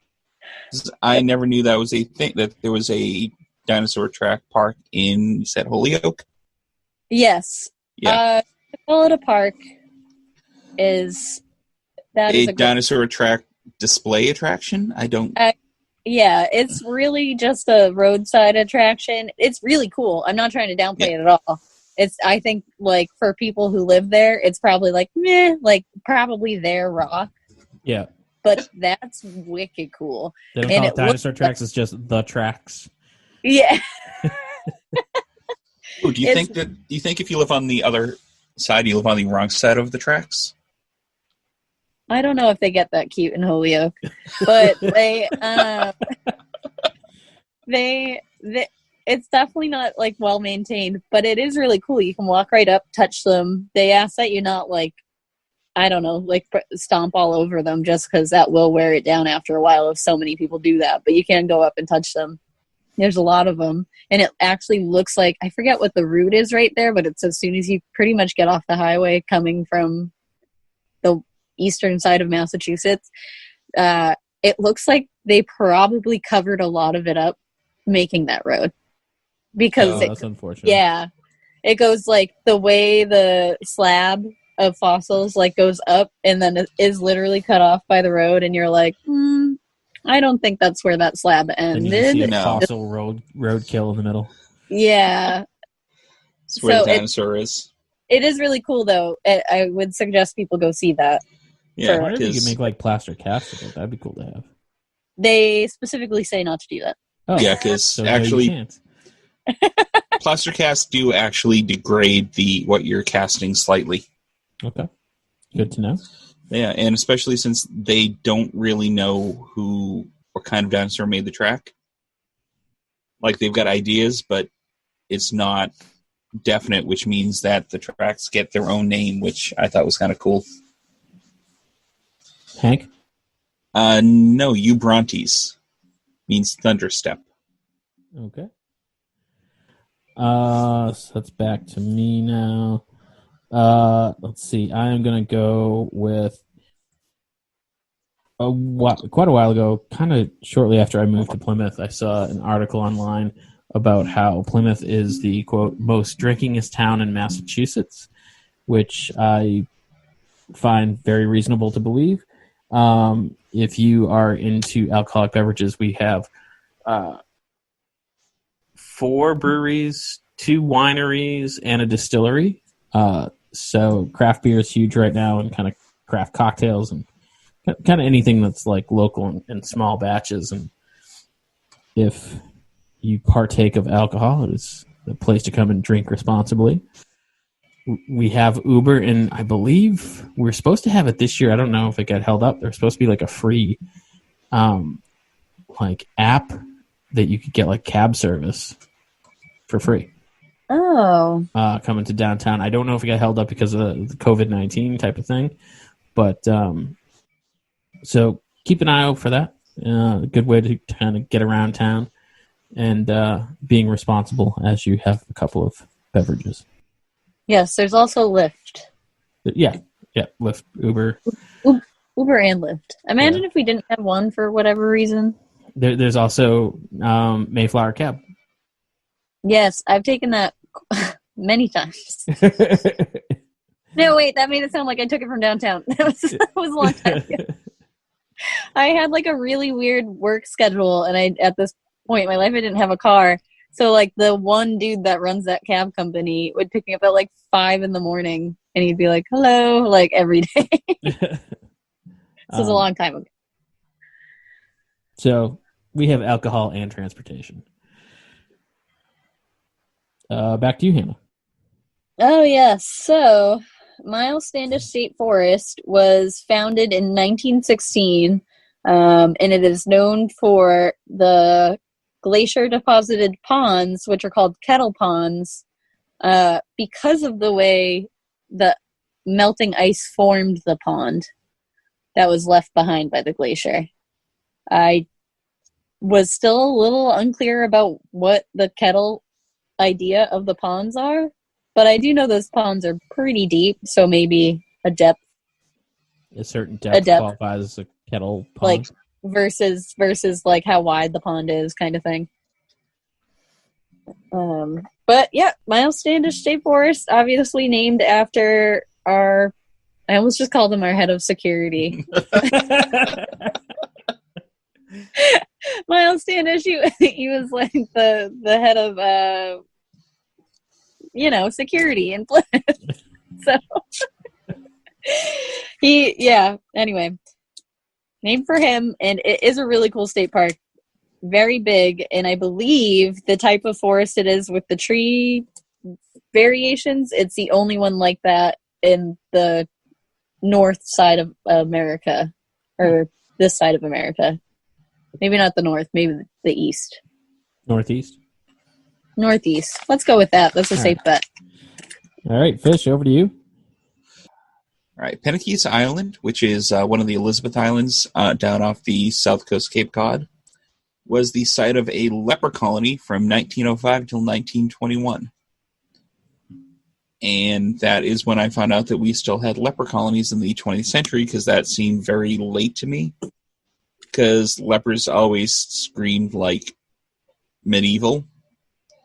I never knew that was a thing, that there was a dinosaur track park in, you said, Holyoke? Yes. Yeah. To call it a park is a dinosaur track display attraction? I don't... Yeah, it's really just a roadside attraction. It's really cool. I'm not trying to downplay it at all. I think, like, for people who live there, it's probably like, meh, like, probably their rock. Yeah. But that's wicked cool. They don't call it dinosaur tracks, it's just the tracks. Yeah. Ooh, do you think if you live on the other side, you live on the wrong side of the tracks? I don't know if they get that cute in Holyoke, but it's definitely not like well maintained, but it is really cool. You can walk right up, touch them. They ask that you not like, I don't know, like stomp all over them just because that will wear it down after a while if so many people do that, but you can go up and touch them. There's a lot of them, and it actually looks like, I forget what the route is right there, but it's as soon as you pretty much get off the highway coming from the eastern side of Massachusetts, it looks like they probably covered a lot of it up making that road. Because that's unfortunate. Yeah. It goes like the way the slab of fossils like goes up and then it is literally cut off by the road, and you're like, I don't think that's where that slab ended. And you see a fossil roadkill in the middle. Yeah. That's where the dinosaur is. It is really cool, though. I would suggest people go see that. Yeah, I wonder if you could make like plaster casts of it. That'd be cool to have. They specifically say not to do that. Oh, yeah, because actually, plaster casts do actually degrade what you're casting slightly. Okay, good to know. Yeah, and especially since they don't really know what kind of dinosaur made the track. Like, they've got ideas, but it's not definite, which means that the tracks get their own name, which I thought was kind of cool. Hank? No, Eubrontes means thunderstep. Okay. So that's back to me now. Let's see. I am going to go with quite a while ago, kind of shortly after I moved to Plymouth, I saw an article online about how Plymouth is the, quote, most drinkingest town in Massachusetts, which I find very reasonable to believe. If you are into alcoholic beverages, we have 4 breweries, 2 wineries, and a distillery. So craft beer is huge right now, and kind of craft cocktails and kind of anything that's like local and small batches. And if you partake of alcohol, it is the place to come and drink responsibly. We have Uber, and I believe we're supposed to have it this year. I don't know if it got held up. There's supposed to be like a free like app that you could get like cab service for free. Oh. Coming to downtown. I don't know if it got held up because of the COVID-19 type of thing, but so keep an eye out for that. A good way to kind of get around town and being responsible as you have a couple of beverages. Yes, there's also Lyft. Yeah, Lyft, Uber. Uber and Lyft. Imagine if we didn't have one for whatever reason. There's also Mayflower Cab. Yes, I've taken that many times. No, wait, that made it sound like I took it from downtown. That was a long time ago. I had like a really weird work schedule, and at this point in my life, I didn't have a car. So like the one dude that runs that cab company would pick me up at like 5 a.m, and he'd be like, "Hello," like every day. This was a long time ago. So we have alcohol and transportation. Back to you, Hannah. Oh, yes. So Miles Standish State Forest was founded in 1916, and it is known for the glacier-deposited ponds, which are called kettle ponds, because of the way the melting ice formed the pond that was left behind by the glacier. I was still a little unclear about what the kettle idea of the ponds are, but I do know those ponds are pretty deep, so maybe a certain depth qualifies as a kettle pond, like versus like how wide the pond is, kind of thing. But yeah, Miles Standish State Forest, obviously named after I almost just called him our head of security. Miles Standish, he was like the head of security in Plymouth. So anyway, named for him, and it is a really cool state park. Very big, and I believe the type of forest it is with the tree variations, it's the only one like that in the north side of America, or this side of America. Maybe not the north, maybe the east. Northeast? Northeast. Let's go with that. That's a safe bet. All right, Fish, over to you. All right, Penakees Island, which is one of the Elizabeth Islands down off the south coast of Cape Cod, was the site of a leper colony from 1905 until 1921. And that is when I found out that we still had leper colonies in the 20th century, because that seemed very late to me. Because lepers always screamed like medieval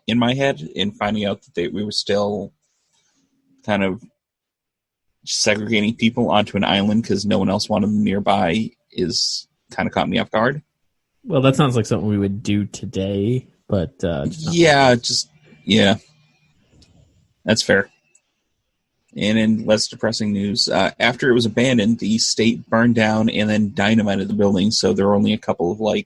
in my head, and finding out that we were still kind of segregating people onto an island because no one else wanted them nearby is kind of caught me off guard. Well, that sounds like something we would do today, but that's fair. And in less depressing news, after it was abandoned, the state burned down and then dynamited the building, so there were only a couple of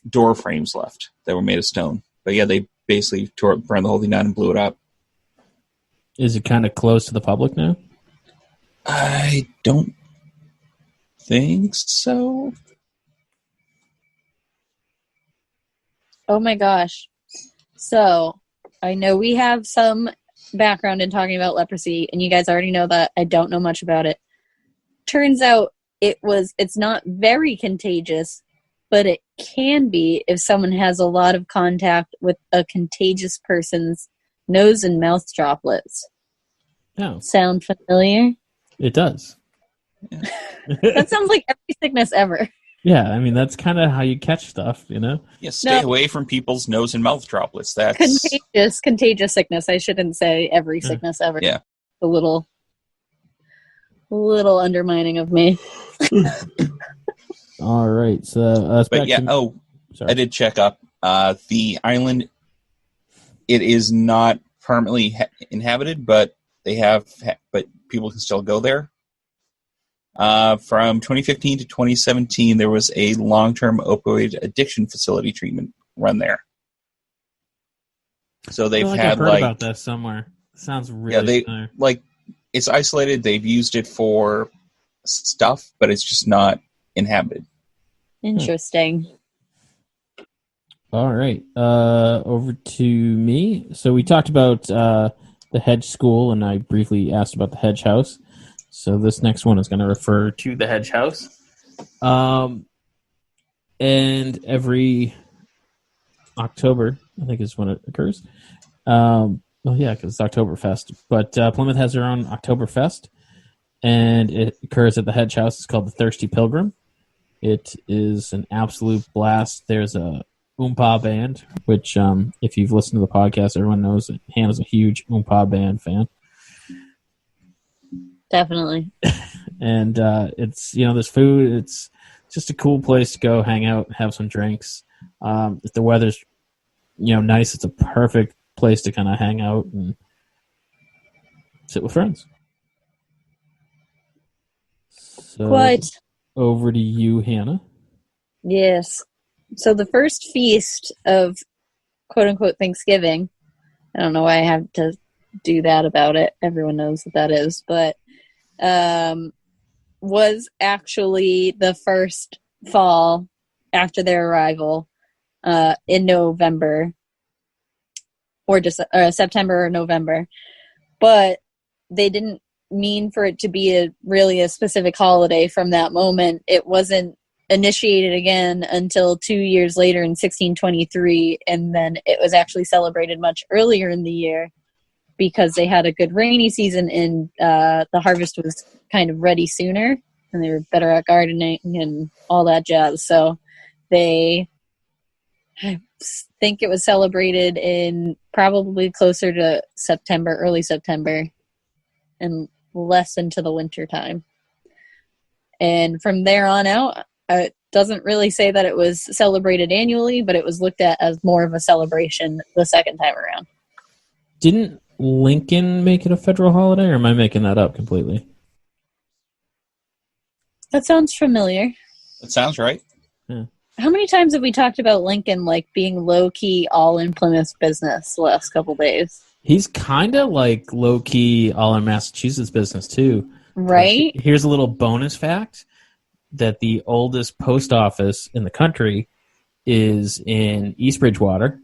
door frames left that were made of stone. But yeah, they basically burned the whole thing down and blew it up. Is it kind of closed to the public now? I don't think so. Oh my gosh. So, I know we have some background in talking about leprosy, and you guys already know that I don't know much about it. Turns out it's not very contagious, but it can be if someone has a lot of contact with a contagious person's nose and mouth droplets. Oh. Sound familiar? It does. Yeah. That sounds like every sickness ever. Yeah, I mean, that's kind of how you catch stuff, you know? Yeah, stay away from people's nose and mouth droplets. That's contagious sickness. I shouldn't say every sickness ever. Yeah. A little undermining of me. All right, so I did check up. The island it is not permanently inhabited, but but people can still go there. From 2015 to 2017, there was a long-term opioid addiction facility treatment run there. So they've I've heard about that somewhere. Sounds really familiar. It's isolated. They've used it for stuff, but it's just not inhabited. Interesting. All right. Over to me. So we talked about the hedge school, and I briefly asked about the hedge house. So this next one is going to refer to the hedge house. And every October, I think is when it occurs. Because it's Oktoberfest. But Plymouth has their own Oktoberfest, and it occurs at the hedge house. It's called the Thirsty Pilgrim. It is an absolute blast. There's a Oompa band, which if you've listened to the podcast, everyone knows that Hannah's a huge Oompa band fan. Definitely. And it's, there's food. It's just a cool place to go hang out, have some drinks. If the weather's, nice, it's a perfect place to kind of hang out and sit with friends. So, Quite. Over to you, Hannah. Yes. So the first feast of quote-unquote Thanksgiving, I don't know why I have to do that about it. Everyone knows what that is. But was actually the first fall after their arrival in November or just September or November. But they didn't mean for it to be really a specific holiday from that moment. It wasn't initiated again until 2 years later in 1623, and then it was actually celebrated much earlier in the year because they had a good rainy season and the harvest was kind of ready sooner and they were better at gardening and all that jazz. So I think it was celebrated in probably closer to September, early September, and less into the winter time. And from there on out, it doesn't really say that it was celebrated annually, but it was looked at as more of a celebration the second time around. Didn't Lincoln make it a federal holiday, or am I making that up completely? That sounds familiar. That sounds right. Yeah. How many times have we talked about Lincoln being low-key all in Plymouth business the last couple days? He's kind of like low-key all in Massachusetts business, too. Right? Here's a little bonus fact, that the oldest post office in the country is in East Bridgewater.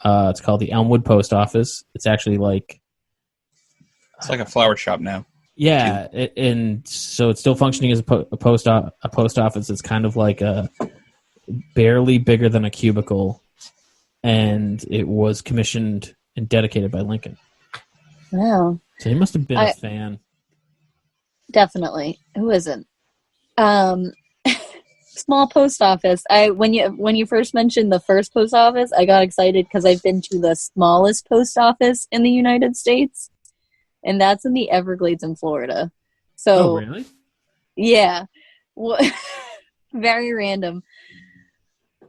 It's called the Elmwood Post Office. It's actually it's like a flower shop now. Yeah, and so it's still functioning as a post office. It's kind of like a barely bigger than a cubicle, and it was commissioned and dedicated by Lincoln. Wow. So he must have been a fan. Definitely. Who isn't? Small post office. When you first mentioned the first post office, I got excited because I've been to the smallest post office in the United States, and that's in the Everglades in Florida. So, oh, really? Yeah. Very random.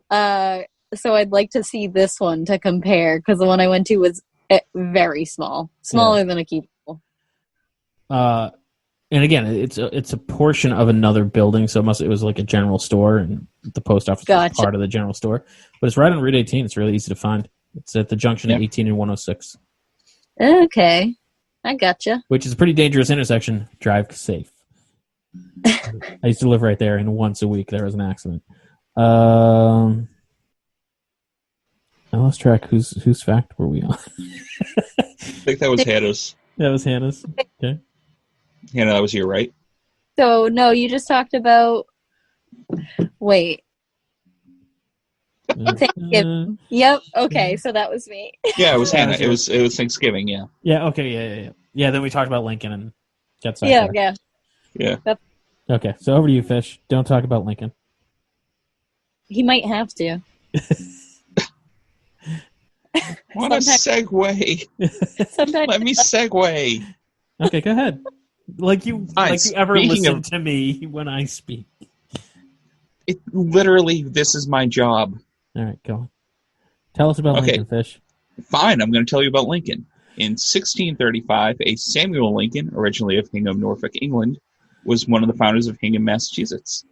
So I'd like to see this one to compare, because the one I went to was very small, smaller than a cubicle. And again, it's a portion of another building, so it was like a general store, and the post office is part of the general store. But it's right on Route 18. It's really easy to find. It's at the junction of 18 and 106. Okay, I gotcha. Which is a pretty dangerous intersection. Drive safe. I used to live right there, and once a week there was an accident. I lost track. Whose fact were we on? I think that was Hannah's. That was Hannah's. Okay. Hannah, that was you, right? So, no, you just talked about... Wait. Thanksgiving. Yep, okay, so that was me. Yeah, it was Hannah. It was Thanksgiving, yeah. Yeah, okay, yeah. Yeah, then we talked about Lincoln and got sidetracked. Yeah. Okay, so over to you, Fish. Don't talk about Lincoln. He might have to. What a segue. Let me segue. Okay, go ahead. Like you ever listen to me when I speak. Literally, this is my job. All right, go on. Tell us about Lincoln, Fish. Fine, I'm going to tell you about Lincoln. In 1635, a Samuel Lincoln, originally of Hingham, Norfolk, England, was one of the founders of Hingham, Massachusetts.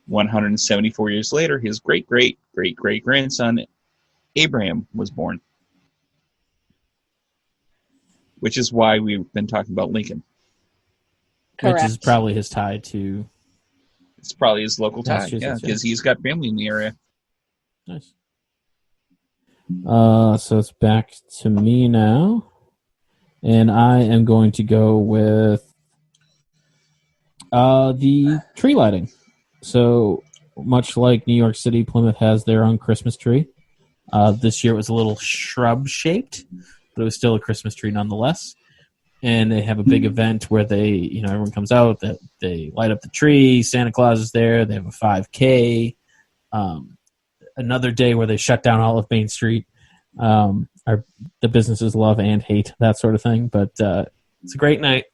174 years later, his great-great-great-great-grandson, Abraham, was born. Which is why we've been talking about Lincoln. Correct. Which is probably his tie to... It's probably his local tie, yeah, because he's got family in the area. Nice. So it's back to me now. And I am going to go with the tree lighting. So much like New York City, Plymouth has their own Christmas tree. This year it was a little shrub-shaped, but it was still a Christmas tree nonetheless. And they have a big event where everyone comes out, that they light up the tree, Santa Claus is there, they have a 5K. Another day where they shut down all of Main Street. The businesses love and hate that sort of thing, but it's a great night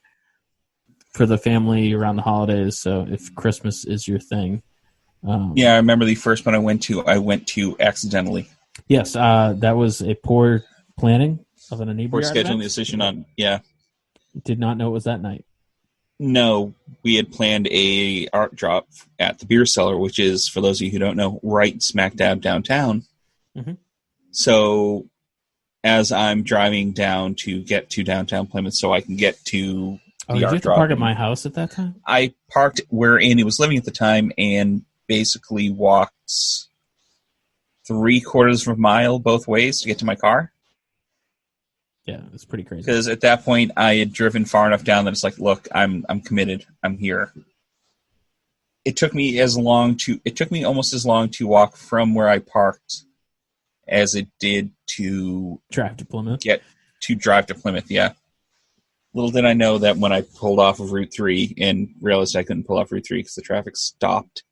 for the family around the holidays. So if Christmas is your thing, yeah, I remember the first one I went to accidentally. Yes, that was a poor planning of an Inebri-art poor scheduling event. decision on. Yeah, did not know it was that night. No, we had planned a art drop at the Beer Cellar, which is, for those of you who don't know, right smack dab downtown. Mm-hmm. So as I'm driving down to get to downtown Plymouth so I can get to the art did you have to drop, park at my house at that time? I parked where Andy was living at the time and basically walked 3/4 of a mile both ways to get to my car. Yeah, it's pretty crazy. Because at that point, I had driven far enough down that it's like, look, I'm committed. I'm here. It took me almost as long to walk from where I parked as it did to drive to Plymouth. Drive to Plymouth. Yeah. Little did I know that when I pulled off of Route 3 and realized I couldn't pull off Route 3 because the traffic stopped,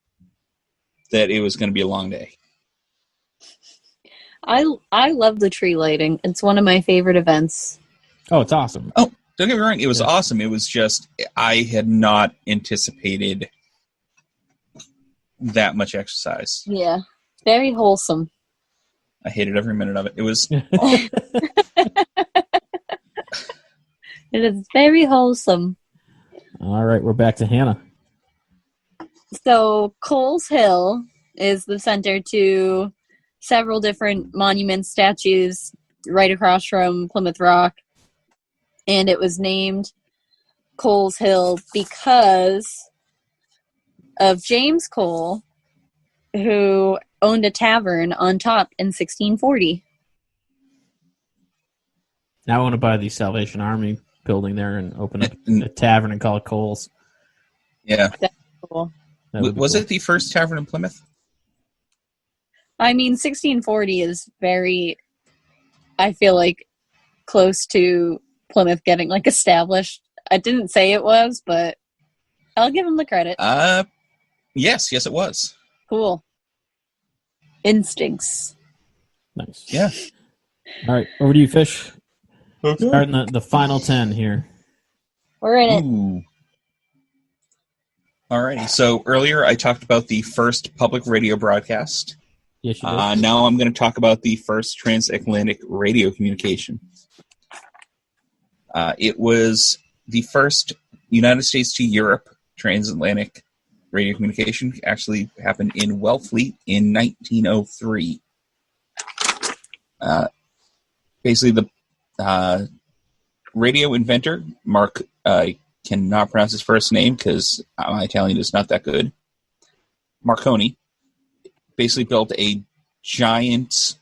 that it was going to be a long day. I love the tree lighting. It's one of my favorite events. Oh, it's awesome. Oh, don't get me wrong. It was awesome. It was just, I had not anticipated that much exercise. Yeah. Very wholesome. I hated every minute of it. It was It is very wholesome. All right, we're back to Hanna. So Coles Hill is the center to several different monuments, statues right across from Plymouth Rock. And it was named Coles Hill because of James Cole, who owned a tavern on top in 1640. Now I want to buy the Salvation Army building there and open up a tavern and call it Coles. Yeah. That's cool. Was it the first tavern in Plymouth? I mean, 1640 is very, I feel like, close to Plymouth getting, established. I didn't say it was, but I'll give him the credit. Yes, it was. Cool. Instincts. Nice. Yeah. All right, over to you, Fish. Okay. Starting the final 10 here. We're in it. Ooh. Alrighty, so earlier I talked about the first public radio broadcast. Yes, you did. Now I'm going to talk about the first transatlantic radio communication. It was the first United States to Europe transatlantic radio communication. Actually happened in Wellfleet in 1903. Basically, the radio inventor, Mark, I cannot pronounce his first name because my Italian is not that good, Marconi, basically built a giant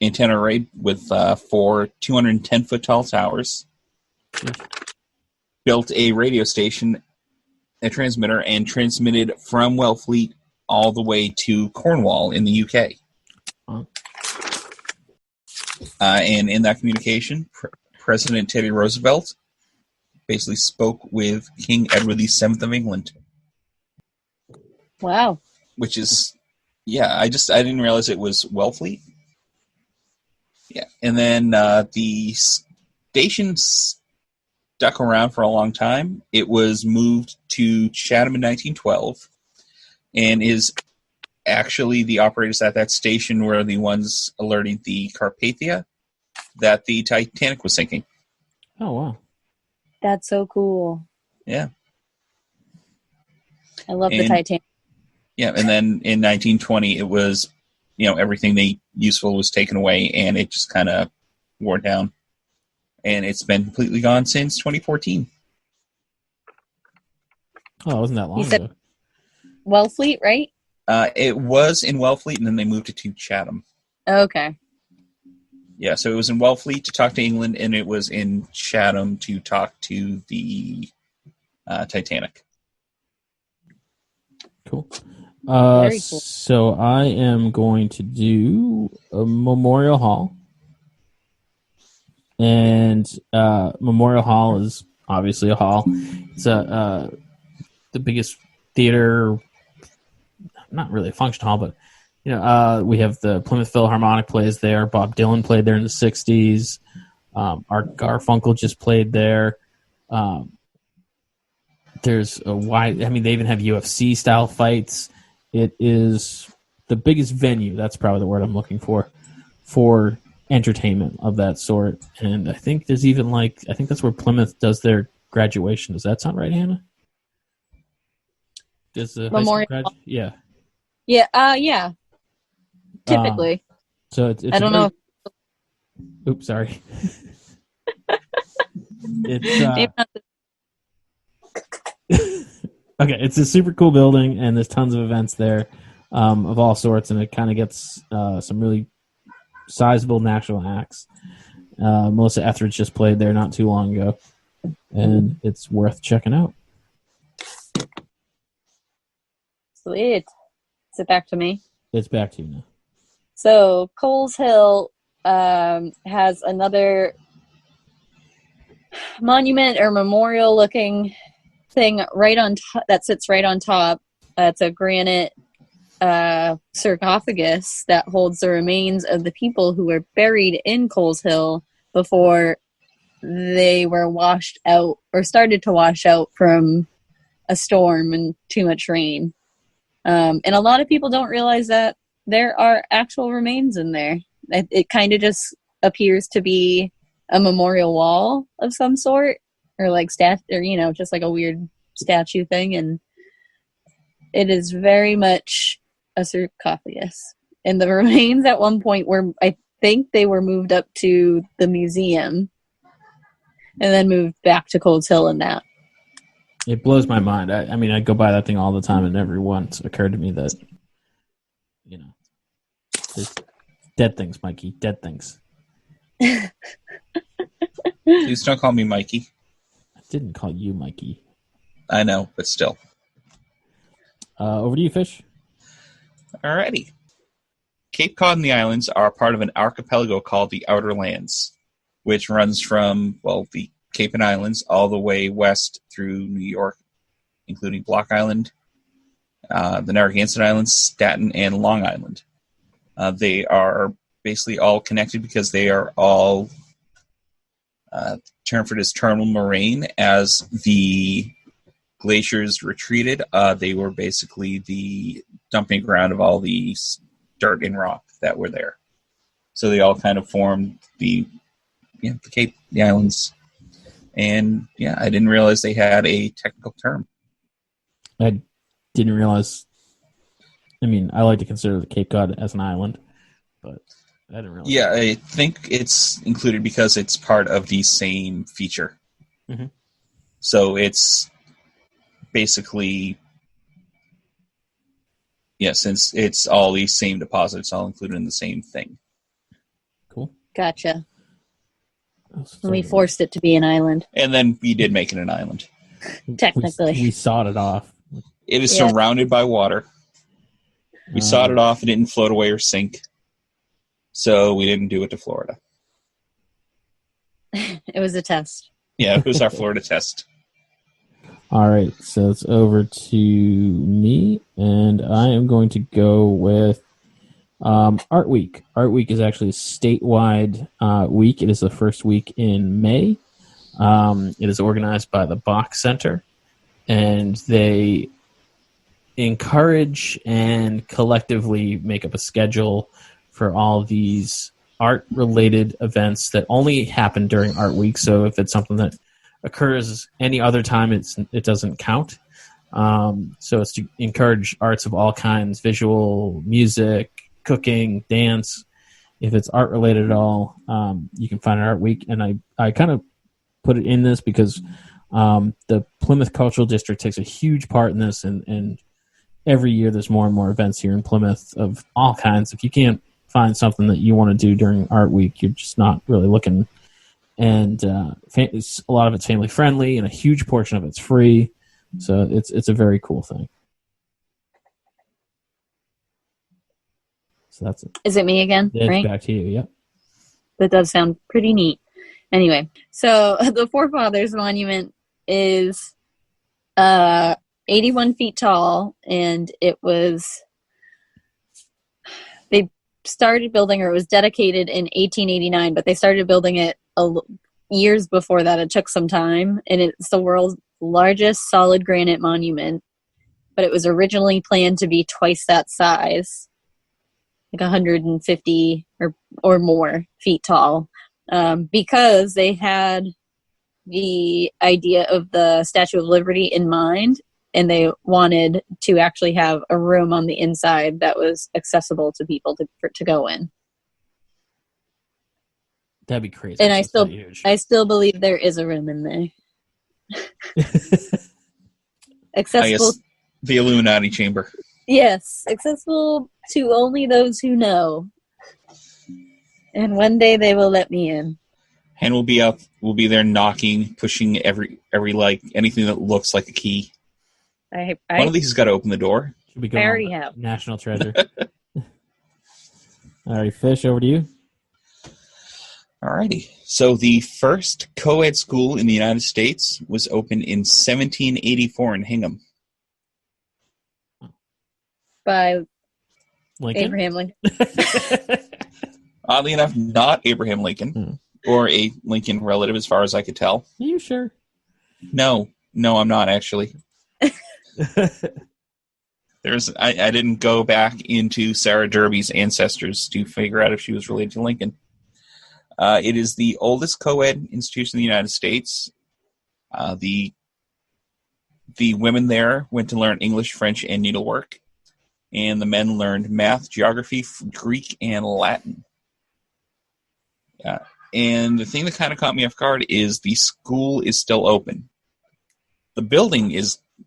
antenna array with 4 210-foot tall towers, built a radio station, a transmitter, and transmitted from Wellfleet all the way to Cornwall in the UK. And in that communication, President Teddy Roosevelt basically spoke with King Edward VII of England. Wow. Which is, I didn't realize it was Wellfleet. Yeah, and then the station stuck around for a long time. It was moved to Chatham in 1912, and is actually the operators at that station were the ones alerting the Carpathia that the Titanic was sinking. Oh, wow. That's so cool. Yeah. I love the Titanic. Yeah, and then in 1920, it was, everything useful was taken away, and it just kind of wore down. And it's been completely gone since 2014. Oh, it wasn't that long You said ago. Wellfleet, right? It was in Wellfleet, and then they moved it to Chatham. Okay. Yeah, so it was in Wellfleet to talk to England, and it was in Chatham to talk to the Titanic. Cool. Very cool. So I am going to do a Memorial Hall. And Memorial Hall is obviously a hall. It's the biggest theater, not really a function hall, but we have the Plymouth Philharmonic plays there. Bob Dylan played there in the 60s. Art Garfunkel just played there. There's a wide, they even have UFC style fights. It is the biggest venue, that's probably the word I'm looking for entertainment of that sort. And I think there's even I think that's where Plymouth does their graduation. Does that sound right, Hannah? Does the Memorial? Yeah. Yeah. Typically. So it's I don't know. Oops, sorry. It's okay. It's a super cool building, and there's tons of events there of all sorts, and it kind of gets some really sizable national acts. Melissa Etheridge just played there not too long ago, and it's worth checking out. Sweet. Is it back to me? It's back to you now. So Coles Hill has another monument or memorial looking thing right on that sits right on top. It's a granite sarcophagus that holds the remains of the people who were buried in Coles Hill before they were washed out or started to wash out from a storm and too much rain. And a lot of people don't realize that there are actual remains in there. It kind of just appears to be a memorial wall of some sort, or just like a weird statue thing. And it is very much a sarcophagus. And the remains at one point I think they were moved up to the museum and then moved back to Coles Hill and that. It blows my mind. I go by that thing all the time, and never once occurred to me that, there's dead things, Mikey. Dead things. Please don't call me Mikey. I didn't call you Mikey. I know, but still. Over to you, Fish. Alrighty. Cape Cod and the islands are part of an archipelago called the Outer Lands, which runs from, the Cape and Islands all the way west through New York, including Block Island, the Narragansett Islands, Staten, and Long Island. They are basically all connected because they are all termed as terminal moraine. As the glaciers retreated, they were basically the dumping ground of all the dirt and rock that were there. So they all kind of formed the Cape, the islands. And I didn't realize they had a technical term. I didn't realize. I like to consider the Cape Cod as an island, but I didn't realize. Yeah, I think it's included because it's part of the same feature. Mm-hmm. So it's basically, since it's all the same deposit, it's all included in the same thing. Cool. Gotcha. We forced it to be an island. And then we did make it an island. Technically. We sawed it off. It is surrounded by water. We sawed it off. It didn't float away or sink. So we didn't do it to Florida. It was a test. Yeah, it was our Florida test. All right, so it's over to me, and I am going to go with Art Week. Art Week is actually a statewide week. It is the first week in May. It is organized by the Bach Center, and they encourage and collectively make up a schedule for all these art-related events that only happen during Art Week. So if it's something that occurs any other time, it doesn't count. So it's to encourage arts of all kinds: visual, music, cooking, dance. If it's art-related at all, you can find it Art Week. And I kind of put it in this because the Plymouth Cultural District takes a huge part in this, and every year there's more and more events here in Plymouth of all kinds. If you can't find something that you want to do during Art Week, you're just not really looking. And a lot of it's family friendly, and a huge portion of it's free. So it's a very cool thing. So that's it. Is it me again? It's right? Back to you. Yep. That does sound pretty neat. Anyway, so the Forefathers Monument is 81 feet tall, and it was, they started building, or it was dedicated in 1889, but they started building it years before that. It took some time, and it's the world's largest solid granite monument, but it was originally planned to be twice that size, like 150 or more feet tall, because they had the idea of the Statue of Liberty in mind, and they wanted to actually have a room on the inside that was accessible to people to go in. That'd be crazy. And I still believe there is a room in there. Accessible. I guess the Illuminati chamber. Yes, accessible to only those who know. And one day they will let me in. And we'll be there knocking, pushing every like anything that looks like a key. One of these has got to open the door. Should we I already have. National treasure. All right, Fish, over to you. Alrighty. So the first co-ed school in the United States was opened in 1784 in Hingham. By Lincoln? Abraham Lincoln. Oddly enough, not Abraham Lincoln, or a Lincoln relative as far as I could tell. Are you sure? No, I'm not actually. I didn't go back into Sarah Derby's ancestors to figure out if she was related to Lincoln. It is the oldest co-ed institution in the United States. The women there went to learn English, French, and needlework, and the men learned math, geography, Greek, and Latin. And the thing that kind of caught me off guard is the school is still open. The building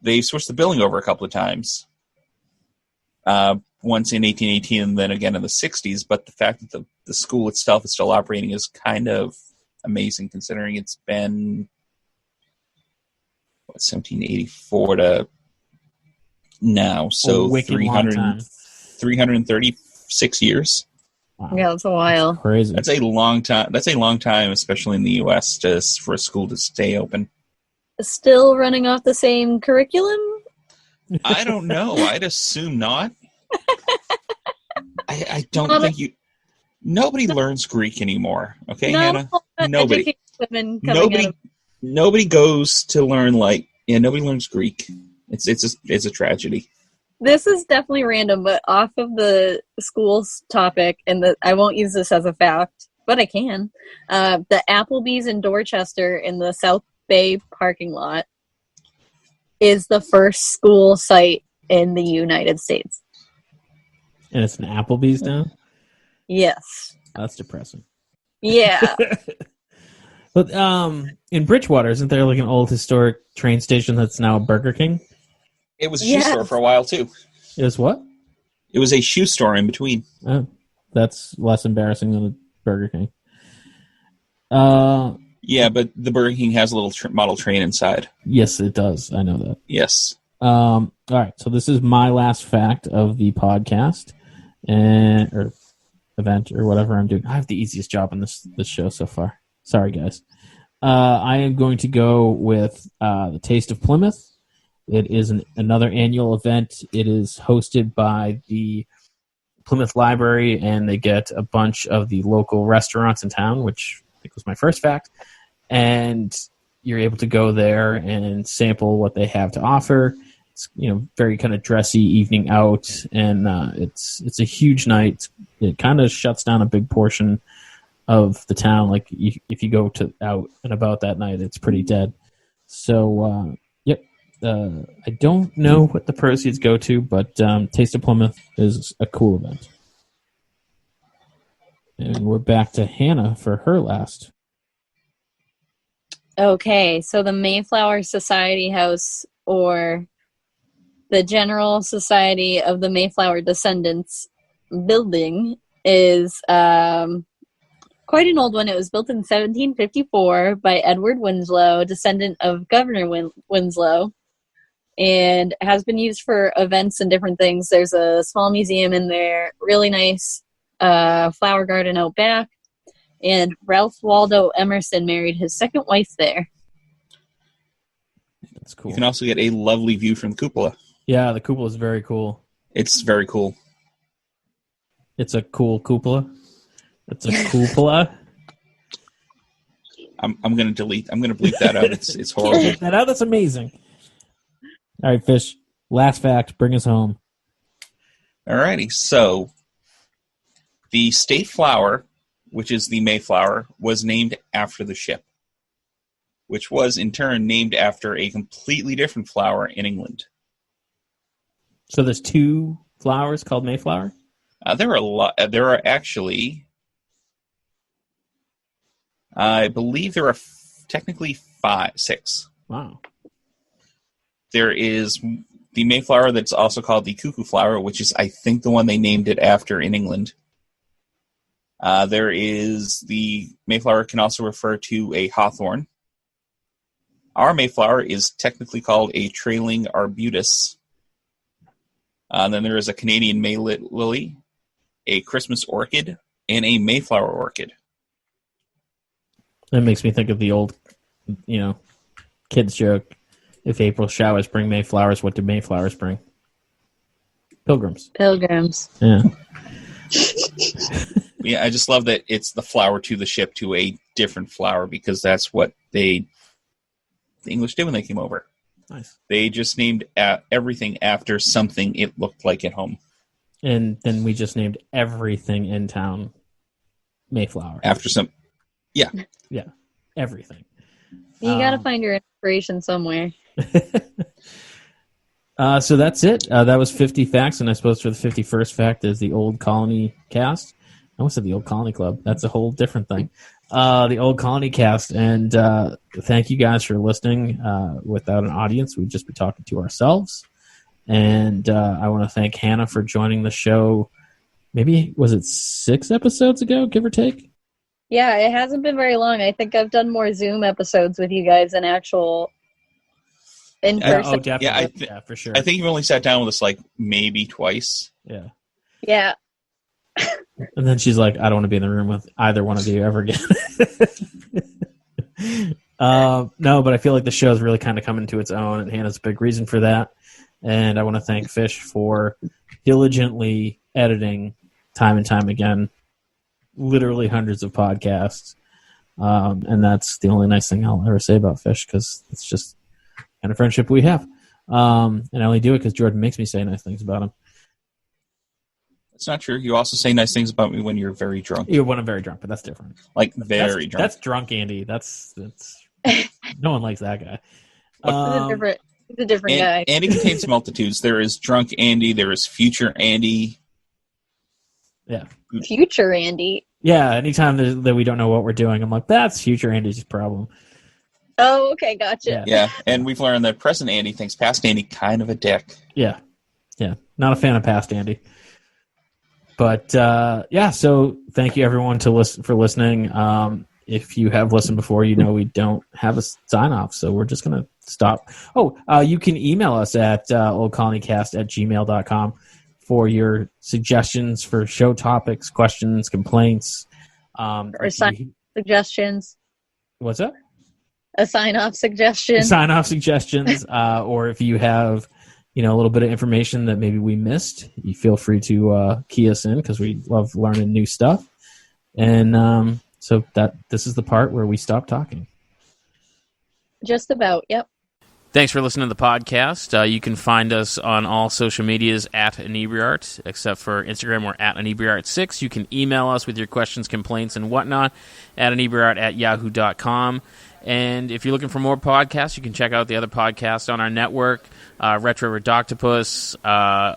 they switched the building over a couple of times. Once in 1818 and then again in the 60s, but the fact that the school itself is still operating is kind of amazing considering it's been 1784 to now, so 336 years. Wow. Yeah, that's a while. That's crazy. That's a long time. That's a long time, especially in the U.S., for a school to stay open. Still running off the same curriculum? I don't know. I'd assume not. I don't think nobody learns Greek anymore. Okay, no, Hannah? Nobody. Nobody. Nobody goes to learn nobody learns Greek. It's a tragedy. This is definitely random, but off of the schools topic, and I won't use this as a fact, but I can. The Applebee's in Dorchester in the South Bay parking lot is the first school site in the United States. And it's an Applebee's now? Yes. That's depressing. Yeah. But in Bridgewater, isn't there like an old historic train station that's now a Burger King? It was a shoe store for a while, too. It was what? It was a shoe store in between. Oh, that's less embarrassing than a Burger King. Yeah, but the Burger King has a little model train inside. Yes, it does. I know that. Yes. All right, so this is my last fact of the podcast or event or whatever I'm doing. I have the easiest job on this show so far. Sorry, guys. I am going to go with the Taste of Plymouth. It is another annual event. It is hosted by the Plymouth Library, and they get a bunch of the local restaurants in town, which I think was my first fact. And you're able to go there and sample what they have to offer. It's very kind of dressy evening out, and it's a huge night. It kind of shuts down a big portion of the town. Like if you go out and about that night, it's pretty dead. So, yep. I don't know what the proceeds go to, but Taste of Plymouth is a cool event. And we're back to Hanna for her last. Okay, so the Mayflower Society House, or the General Society of the Mayflower Descendants building, is quite an old one. It was built in 1754 by Edward Winslow, descendant of Governor Winslow, and has been used for events and different things. There's a small museum in there, really nice flower garden out back, and Ralph Waldo Emerson married his second wife there. That's cool. You can also get a lovely view from the cupola. Yeah, the cupola is very cool. It's very cool. It's a cool cupola. It's a cupola. I'm going to bleep that out. It's horrible. Bleep that out. That's amazing. All right, Fish. Last fact. Bring us home. Alrighty. So, the state flower, which is the Mayflower, was named after the ship, which was in turn named after a completely different flower in England. So there's two flowers called Mayflower? There are a lot. There are actually, I believe there are technically 6. Wow. There is the Mayflower that's also called the cuckoo flower, which is, I think, the one they named it after in England. There is the Mayflower can also refer to a hawthorn. Our Mayflower is technically called a trailing arbutus. Then there is a Canadian May lily, a Christmas orchid, and a Mayflower orchid. That makes me think of the old, kids joke. If April showers bring Mayflowers, what do Mayflowers bring? Pilgrims. Yeah. Yeah, I just love that it's the flower to the ship to a different flower, because that's what the English did when they came over. Nice. They just named everything after something it looked like at home. And then we just named everything in town Mayflower. After some... Yeah. Yeah. Everything. You gotta find your inspiration somewhere. So that's it. That was 50 facts, and I suppose for the 51st fact is the Old Colony cast. I almost said the Old Colony Club. That's a whole different thing. The Old Colony cast, and thank you guys for listening. Without an audience, we'd just be talking to ourselves. And I want to thank Hanna for joining the show. Maybe, was it 6 episodes ago, give or take? Yeah, it hasn't been very long. I think I've done more Zoom episodes with you guys than actual in person. Oh, definitely. Yeah, for sure. I think you've only sat down with us maybe twice. Yeah. Yeah. And then she's like, I don't want to be in the room with either one of you ever again. No, but I feel like the show's really kind of coming to its own, and Hannah's a big reason for that. And I want to thank Fish for diligently editing time and time again, literally hundreds of podcasts. And that's the only nice thing I'll ever say about Fish, because it's just kind of friendship we have. And I only do it because Jordan makes me say nice things about him. It's not true. You also say nice things about me when you're very drunk. When I'm very drunk, but that's different. Very drunk. That's drunk Andy. That's no one likes that guy. He's a different guy. Andy contains multitudes. There is drunk Andy. There is future Andy. Yeah. Future Andy. Yeah, anytime that we don't know what we're doing, I'm like, that's future Andy's problem. Oh, okay, gotcha. Yeah, and we've learned that present Andy thinks past Andy kind of a dick. Yeah. Not a fan of past Andy. But, so thank you, everyone, for listening. If you have listened before, we don't have a sign-off, so we're just going to stop. You can email us at oldcolonycast@gmail.com for your suggestions for show topics, questions, complaints. Or suggestions. What's that? A sign-off suggestion. Sign-off suggestions. Or if you have... a little bit of information that maybe we missed, you feel free to key us in, because we love learning new stuff. And so this is the part where we stop talking. Just about, yep. Thanks for listening to the podcast. You can find us on all social medias at Inebri-art, except for Instagram, we're at Inebri-art6. You can email us with your questions, complaints, and whatnot at Inebri-art@yahoo.com. And if you're looking for more podcasts, you can check out the other podcasts on our network, Retro Redoctopus,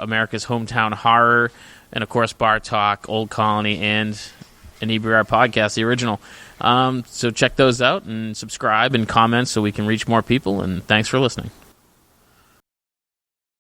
America's Hometown Horror, and, of course, Bar Talk, Old Colony, and Inebri-art Podcast, the original. So check those out and subscribe and comment so we can reach more people, and thanks for listening.